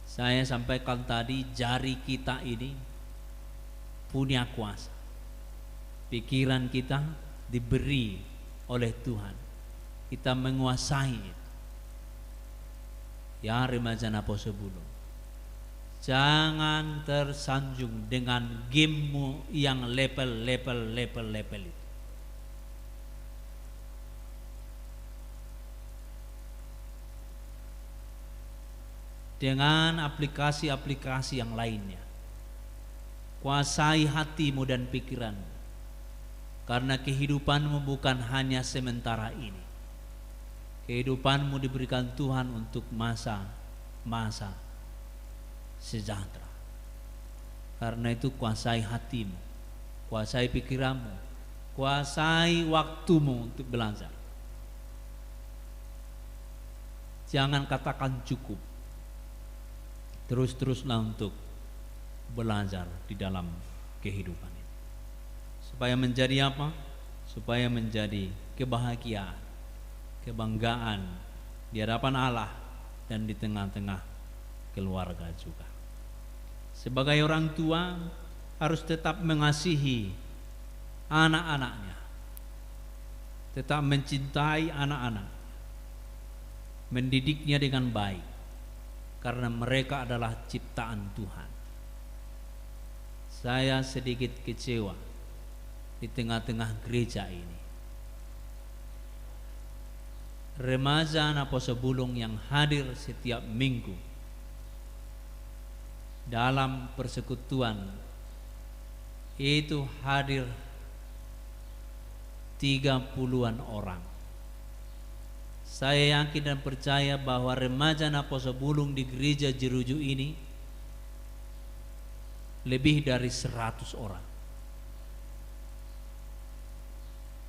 Saya sampaikan tadi, jari kita ini punya kuasa. Pikiran kita diberi oleh Tuhan. Kita menguasai itu. Ya remaja Napo Sebulung, jangan tersanjung dengan gamemu yang level itu. Dengan aplikasi-aplikasi yang lainnya. Kuasai hatimu dan pikiranmu, karena kehidupanmu bukan hanya sementara ini. Kehidupanmu diberikan Tuhan untuk masa sejahtera. Karena itu kuasai hatimu, kuasai pikiranmu, kuasai waktumu untuk belajar. Jangan katakan cukup. Terus-teruslah untuk belajar di dalam kehidupan ini. Supaya menjadi apa? Supaya menjadi kebahagiaan, kebanggaan di hadapan Allah dan di tengah-tengah keluarga juga. Sebagai orang tua harus tetap mengasihi anak-anaknya, tetap mencintai anak-anak, mendidiknya dengan baik, karena mereka adalah ciptaan Tuhan. Saya sedikit kecewa di tengah-tengah gereja ini. Remaja Napo Sebulung yang hadir setiap minggu dalam persekutuan itu hadir 30-an orang. Saya yakin dan percaya bahwa remaja Napo Sebulung di gereja Jeruju ini lebih dari 100 orang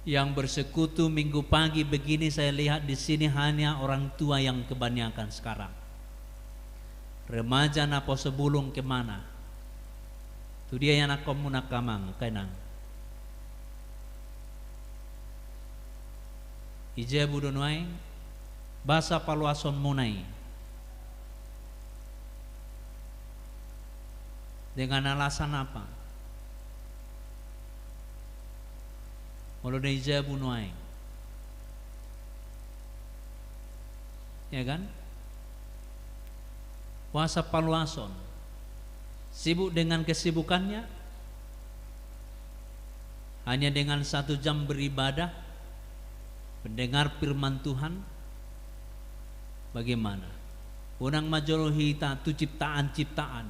yang bersekutu minggu pagi begini. Saya lihat di sini hanya orang tua yang kebanyakan sekarang. Remaja Napo Sebulung kemana? Itu dia yang aku munakamang kenang. Ije budonwai basa paluason munai. Dengan alasan apa? Mulai ije bunuai. Ya kan? Puasa paluason, sibuk dengan kesibukannya, hanya dengan 1 jam beribadah, mendengar firman Tuhan. Bagaimana? Unang majolohita tu ciptaan-ciptaan,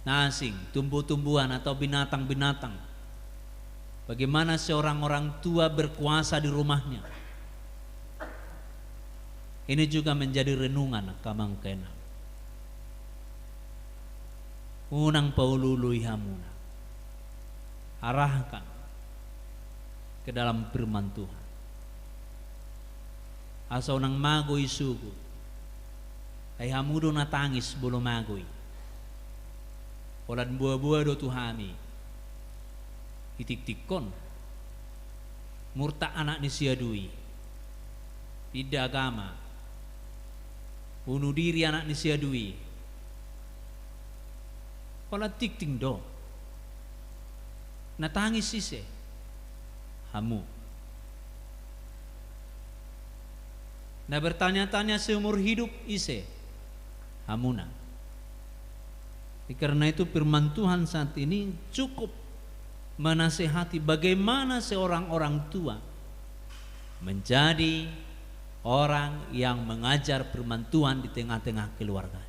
nasing, tumbuh-tumbuhan atau binatang-binatang. Bagaimana seorang orang tua berkuasa di rumahnya. Ini juga menjadi renungan kamang kena. Unang paulului hamuna, arahkan ke dalam firman Tuhan. Asa unang magoy sugo, ay hamudo na tangis belum magoy. Olan buah-buah do Tuhani, itik-tikon, murta anak ni siadui, tidak agama, bunuh diri anak ni siadui. Kalau tik-ting do, natangis sise, hamu. Nah bertanya-tanya seumur hidup ise, hamuna. Karena itu firman Tuhan saat ini cukup menasehati bagaimana seorang orang tua menjadi orang yang mengajar firman Tuhan di tengah-tengah keluarganya.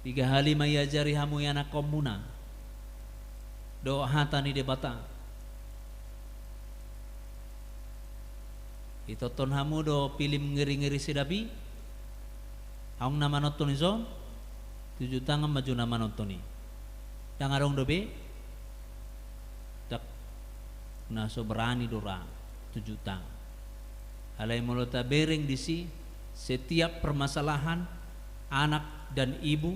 3 hali mayajari hamu yana komuna, doa hatani debata. Itoton hamu do pilim ngeri-ngeri sedabi, aung nama noton izon, 7 tangan maju nama nonton ni. Yang arong dobe, tak naso berani dorang 7 tangan. Alai mulota bereng di si setiap permasalahan anak dan ibu,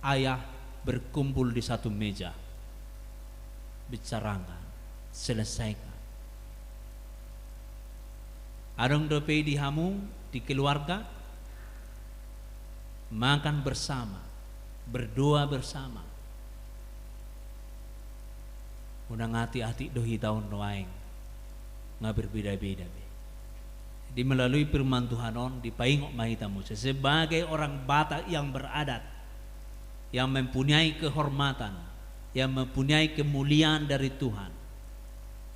ayah berkumpul di satu meja, bicarakan, selesaikan. Arong dope di hamu, di keluarga, makan bersama, berdoa bersama. Unang hati-hati dohi tahun doaing, nggak berbeda-beda. Di melalui firman Tuhan on dipaingok mahitamu sebagai orang Batak yang beradat, yang mempunyai kehormatan, yang mempunyai kemuliaan dari Tuhan.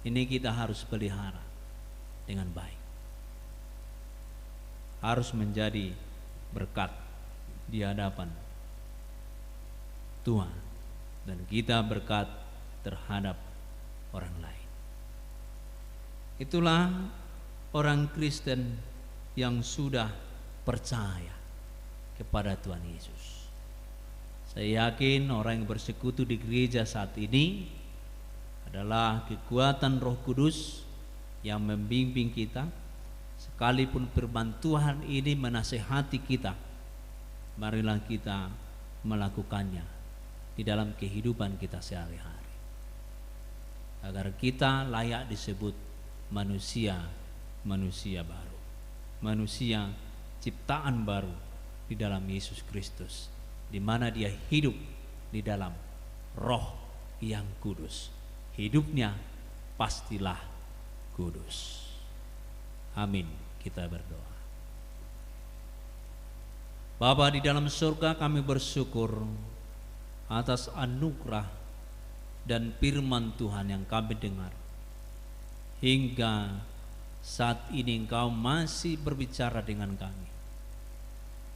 Ini kita harus pelihara dengan baik. Harus menjadi berkat di hadapan Tuhan, dan kita berkat terhadap orang lain. Itulah orang Kristen yang sudah percaya kepada Tuhan Yesus. Saya yakin orang yang bersekutu di gereja saat ini adalah kekuatan Roh Kudus yang membimbing kita. Sekalipun firman Tuhan ini menasihati kita, marilah kita melakukannya di dalam kehidupan kita sehari-hari, agar kita layak disebut manusia baru, manusia ciptaan baru di dalam Yesus Kristus, di mana dia hidup di dalam Roh yang kudus. Hidupnya pastilah kudus. Amin. Kita berdoa. Bapa di dalam surga, kami bersyukur atas anugerah dan firman Tuhan yang kami dengar. Hingga saat ini Engkau masih berbicara dengan kami,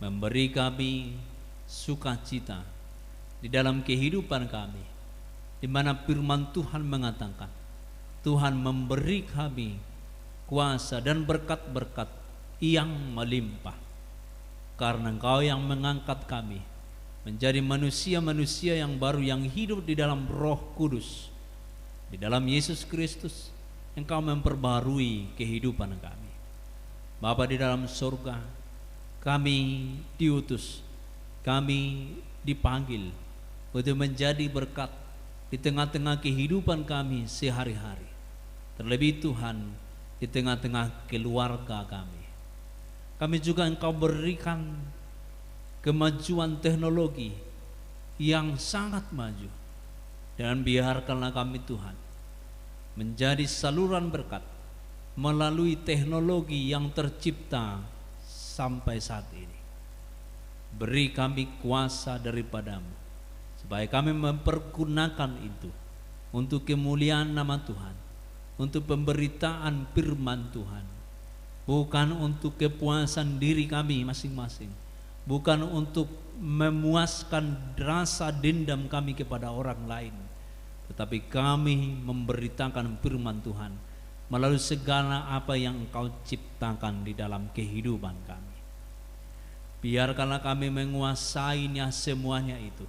memberi kami sukacita di dalam kehidupan kami, di mana firman Tuhan mengatakan Tuhan memberi kami kuasa dan berkat-berkat yang melimpah, karena Engkau yang mengangkat kami menjadi manusia-manusia yang baru, yang hidup di dalam Roh Kudus, di dalam Yesus Kristus. Engkau memperbarui kehidupan kami. Bapa di dalam surga, kami diutus, kami dipanggil untuk menjadi berkat di tengah-tengah kehidupan kami sehari-hari. Terlebih Tuhan, di tengah-tengah keluarga kami. Kami juga Engkau berikan kemajuan teknologi yang sangat maju, dan biarkanlah kami Tuhan menjadi saluran berkat melalui teknologi yang tercipta sampai saat ini. Beri kami kuasa daripadamu, supaya kami mempergunakan itu untuk kemuliaan nama Tuhan, untuk pemberitaan firman Tuhan, bukan untuk kepuasan diri kami masing-masing, bukan untuk memuaskan rasa dendam kami kepada orang lain, tetapi kami memberitakan firman Tuhan melalui segala apa yang Engkau ciptakan di dalam kehidupan kami. Biarkanlah kami menguasainya semuanya itu.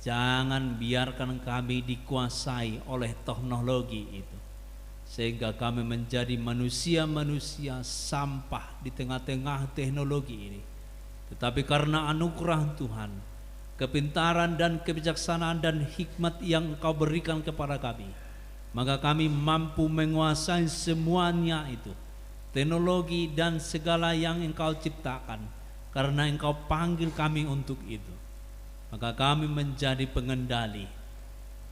Jangan biarkan kami dikuasai oleh teknologi itu, sehingga kami menjadi manusia-manusia sampah di tengah-tengah teknologi ini. Tetapi karena anugerah Tuhan, kepintaran dan kebijaksanaan dan hikmat yang Engkau berikan kepada kami, maka kami mampu menguasai semuanya itu, teknologi dan segala yang Engkau ciptakan, karena Engkau panggil kami untuk itu. Maka kami menjadi pengendali,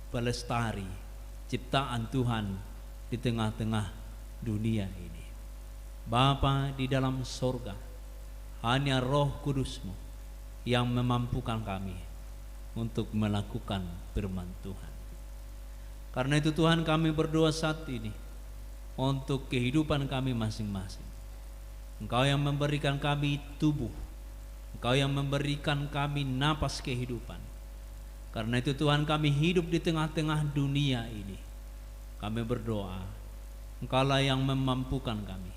pelestari ciptaan Tuhan di tengah-tengah dunia ini. Bapa di dalam surga, hanya Roh Kudus-Mu yang memampukan kami untuk melakukan firman Tuhan. Karena itu Tuhan, kami berdoa saat ini untuk kehidupan kami masing-masing. Engkau yang memberikan kami tubuh, Engkau yang memberikan kami napas kehidupan. Karena itu Tuhan, kami hidup di tengah-tengah dunia ini. Kami berdoa, Engkaulah yang memampukan kami.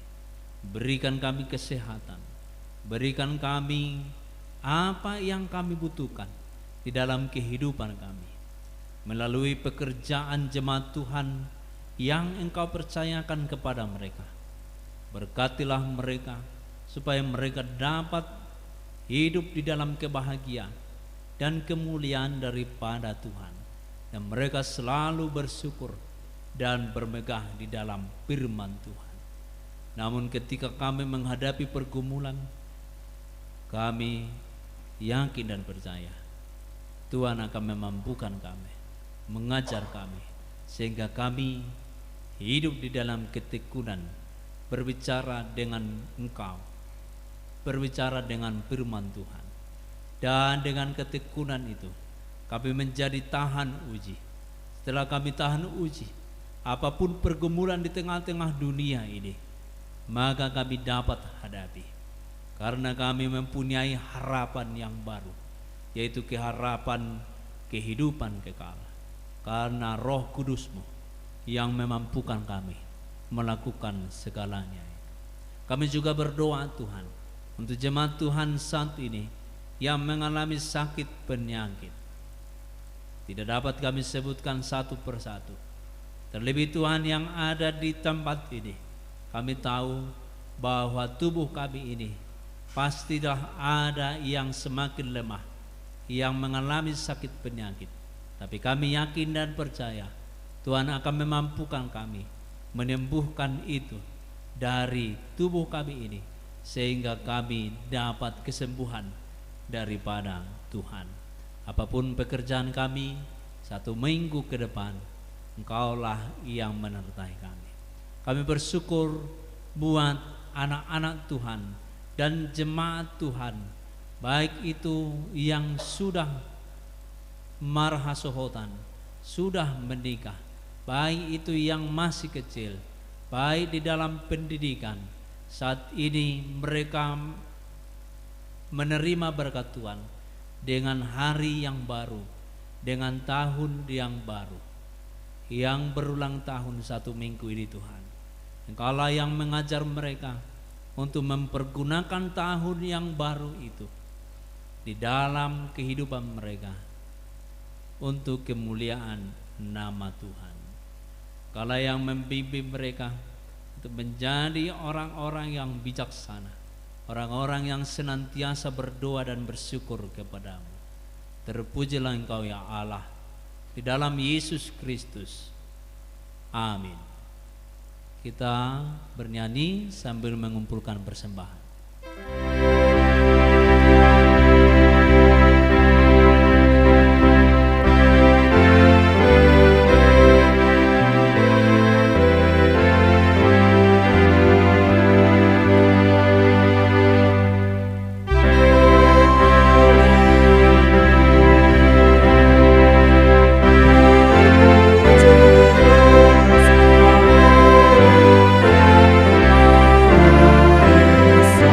Berikan kami kesehatan, berikan kami apa yang kami butuhkan di dalam kehidupan kami. Melalui pekerjaan jemaat Tuhan yang Engkau percayakan kepada mereka, berkatilah mereka supaya mereka dapat hidup di dalam kebahagiaan dan kemuliaan daripada Tuhan, dan mereka selalu bersyukur dan bermegah di dalam firman Tuhan. Namun ketika kami menghadapi pergumulan, kami yakin dan percaya Tuhan akan memampukan kami, mengajar kami, sehingga kami hidup di dalam ketekunan, berbicara dengan Engkau, berbicara dengan firman Tuhan. Dan dengan ketekunan itu kami menjadi tahan uji. Setelah kami tahan uji, apapun pergumulan di tengah-tengah dunia ini, maka kami dapat hadapi, karena kami mempunyai harapan yang baru, yaitu keharapan kehidupan kekal, karena Roh Kudus-Mu yang memampukan kami melakukan segalanya. Kami juga berdoa Tuhan untuk jemaat Tuhan saat ini yang mengalami sakit penyakit. Tidak dapat kami sebutkan satu persatu. Terlebih Tuhan yang ada di tempat ini, kami tahu bahwa tubuh kami ini pastilah ada yang semakin lemah, yang mengalami sakit penyakit. Tapi kami yakin dan percaya Tuhan akan memampukan kami menyembuhkan itu dari tubuh kami ini, sehingga kami dapat kesembuhan daripada Tuhan. Apapun pekerjaan kami 1 minggu ke depan, Engkaulah yang menyertai kami. Kami bersyukur buat anak-anak Tuhan dan jemaat Tuhan, baik itu yang sudah marhasohotan, sudah menikah, baik itu yang masih kecil, baik di dalam pendidikan. Saat ini mereka menerima berkat Tuhan dengan hari yang baru, dengan tahun yang baru, yang berulang tahun 1 minggu ini Tuhan. Engkaulah yang mengajar mereka untuk mempergunakan tahun yang baru itu di dalam kehidupan mereka untuk kemuliaan nama Tuhan. Engkaulah yang membimbing mereka untuk menjadi orang-orang yang bijaksana, orang-orang yang senantiasa berdoa dan bersyukur kepadamu. Terpujilah Engkau ya Allah, di dalam Yesus Kristus. Amin. Kita bernyanyi sambil mengumpulkan persembahan. Yesus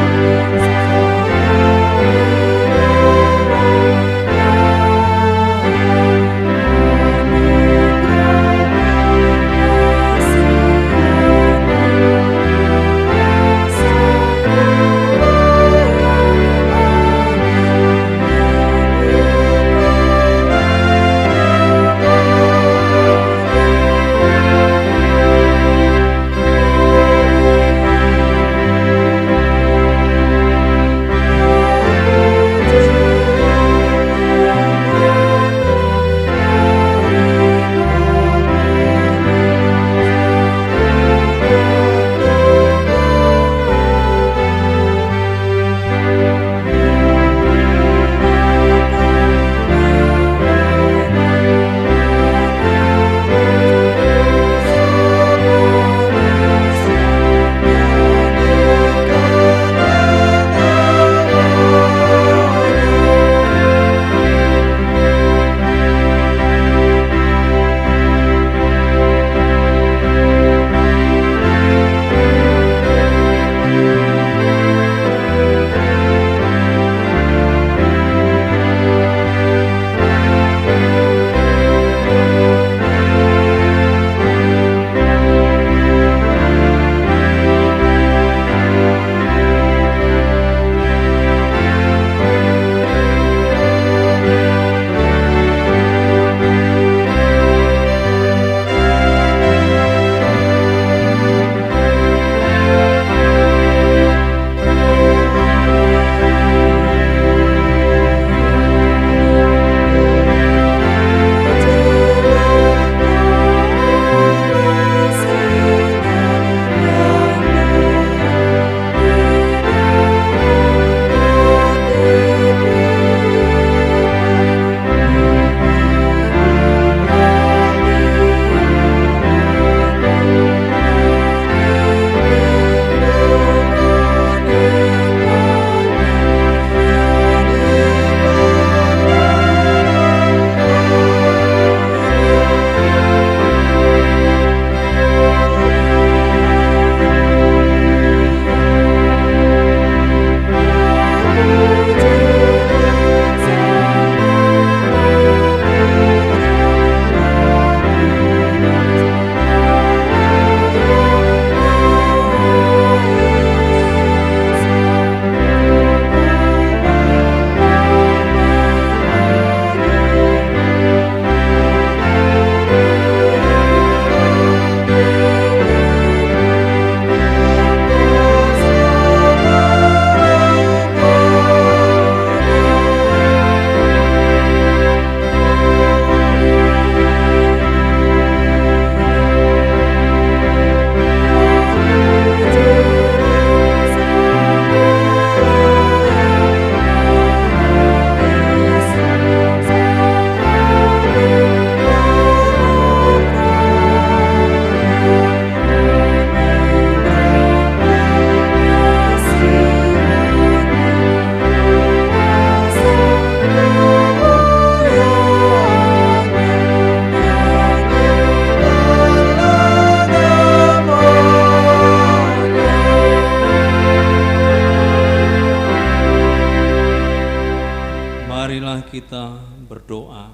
berdoa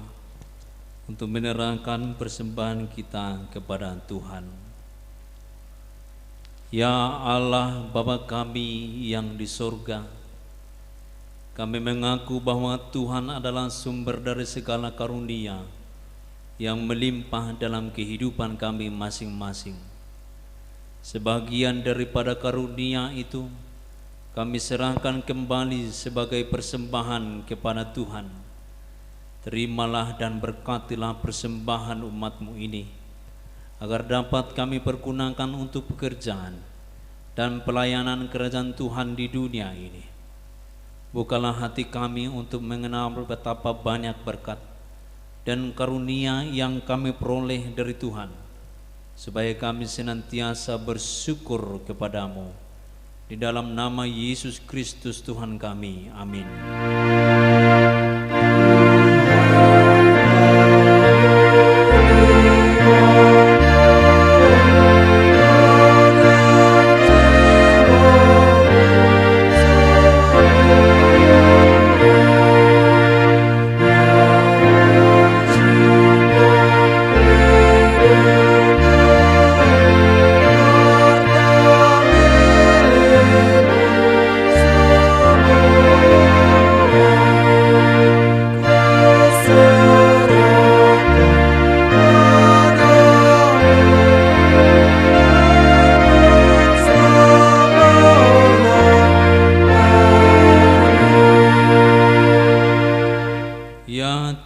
untuk menyerahkan persembahan kita kepada Tuhan. Ya Allah Bapa kami yang di sorga, kami mengaku bahwa Tuhan adalah sumber dari segala karunia yang melimpah dalam kehidupan kami masing-masing. Sebagian daripada karunia itu kami serahkan kembali sebagai persembahan kepada Tuhan. Terimalah dan berkatilah persembahan umat-Mu ini, agar dapat kami pergunakan untuk pekerjaan dan pelayanan kerajaan Tuhan di dunia ini. Bukalah hati kami untuk mengenal betapa banyak berkat dan karunia yang kami peroleh dari Tuhan, supaya kami senantiasa bersyukur kepada-Mu. Di dalam nama Yesus Kristus Tuhan kami, amin.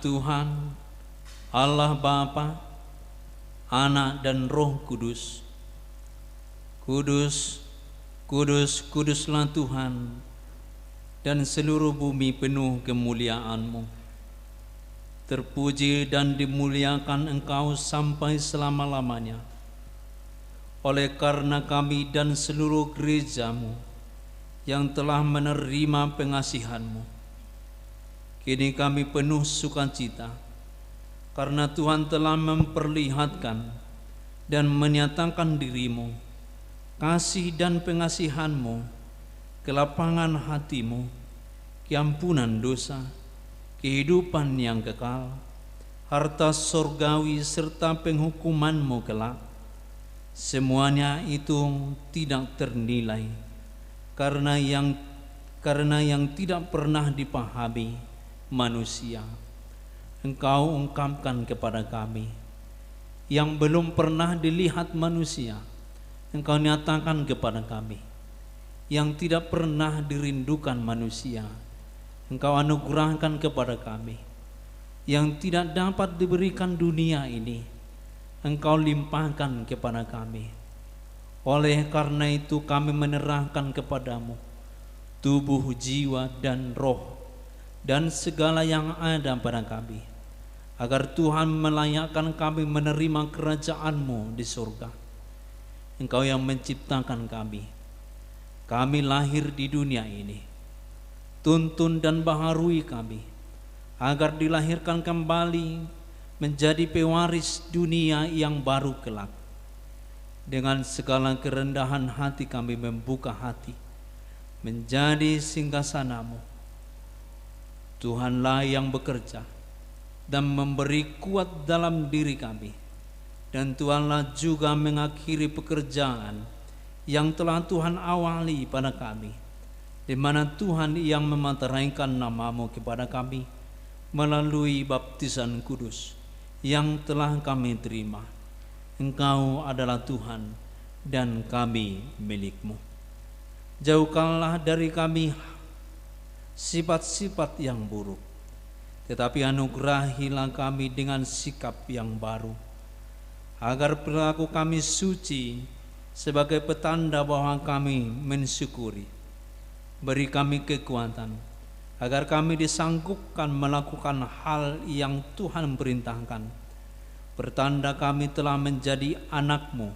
Tuhan, Allah Bapa, Anak dan Roh Kudus. Kudus, kudus, kuduslah Tuhan, dan seluruh bumi penuh kemuliaan-Mu. Terpuji dan dimuliakan Engkau sampai selama-lamanya. Oleh karena kami dan seluruh gereja-Mu yang telah menerima pengasihan-Mu, kini kami penuh sukacita karena Tuhan telah memperlihatkan dan menyatakan diri-Mu, kasih dan pengasihan-Mu, kelapangan hati-Mu, keampunan dosa, kehidupan yang kekal, harta sorgawi serta penghukuman-Mu kelak. Semuanya itu tidak ternilai karena yang tidak pernah dipahami manusia. Engkau ungkapkan kepada kami yang belum pernah dilihat manusia. Engkau nyatakan kepada kami yang tidak pernah dirindukan manusia. Engkau anugerahkan kepada kami yang tidak dapat diberikan dunia ini. Engkau limpahkan kepada kami. Oleh karena itu kami menyerahkan kepadamu tubuh, jiwa, dan roh, dan segala yang ada pada kami, agar Tuhan melayakkan kami menerima kerajaan-Mu di surga. Engkau yang menciptakan kami. Kami lahir di dunia ini. Tuntun dan baharui kami, agar dilahirkan kembali menjadi pewaris dunia yang baru kelak. Dengan segala kerendahan hati kami membuka hati menjadi singgasana-Mu. Tuhanlah yang bekerja dan memberi kuat dalam diri kami, dan Tuhanlah juga mengakhiri pekerjaan yang telah Tuhan awali pada kami, di mana Tuhan yang memantaraikan nama-Mu kepada kami melalui baptisan kudus yang telah kami terima. Engkau adalah Tuhan dan kami milik-Mu. Jauhkanlah dari kami sifat-sifat yang buruk, tetapi anugerahilah kami dengan sikap yang baru, agar perilaku kami suci sebagai petanda bahwa kami mensyukuri. Beri kami kekuatan, agar kami disanggupkan melakukan hal yang Tuhan perintahkan. Pertanda kami telah menjadi anak-Mu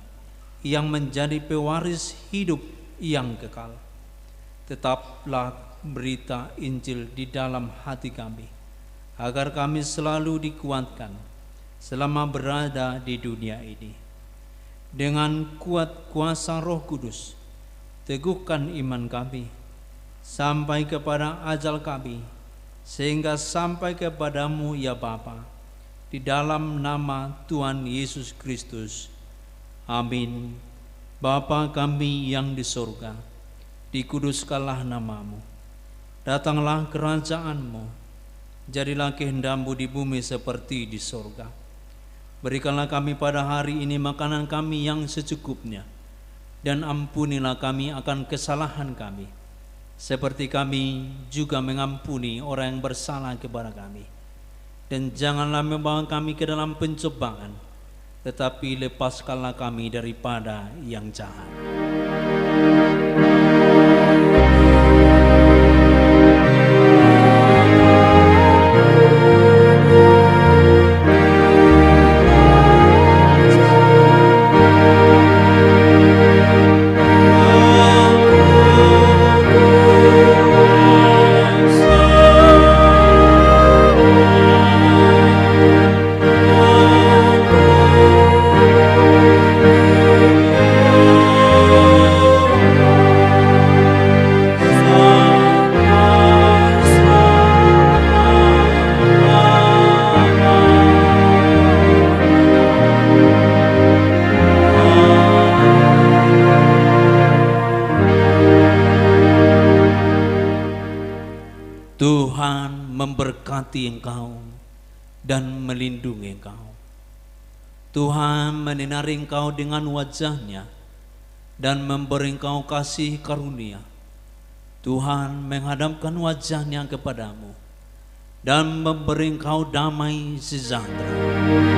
yang menjadi pewaris hidup yang kekal. Tetaplah berita Injil di dalam hati kami, agar kami selalu dikuatkan selama berada di dunia ini. Dengan kuat kuasa Roh Kudus, teguhkan iman kami sampai kepada ajal kami, sehingga sampai kepadamu ya Bapa, di dalam nama Tuhan Yesus Kristus. Amin. Bapa kami yang di surga, dikuduskanlah namamu. Datanglah kerajaanmu, jadilah kehendak-Mu di bumi seperti di surga. Berikanlah kami pada hari ini makanan kami yang secukupnya, dan ampunilah kami akan kesalahan kami, seperti kami juga mengampuni orang yang bersalah kepada kami. Dan janganlah membawa kami ke dalam pencobaan, tetapi lepaskanlah kami daripada yang jahat. Tuhan memberkati engkau dan melindungi engkau. Tuhan menyinari engkau dengan wajah-Nya dan memberi engkau kasih karunia. Tuhan menghadapkan wajah-Nya kepadamu dan memberi engkau damai sejahtera.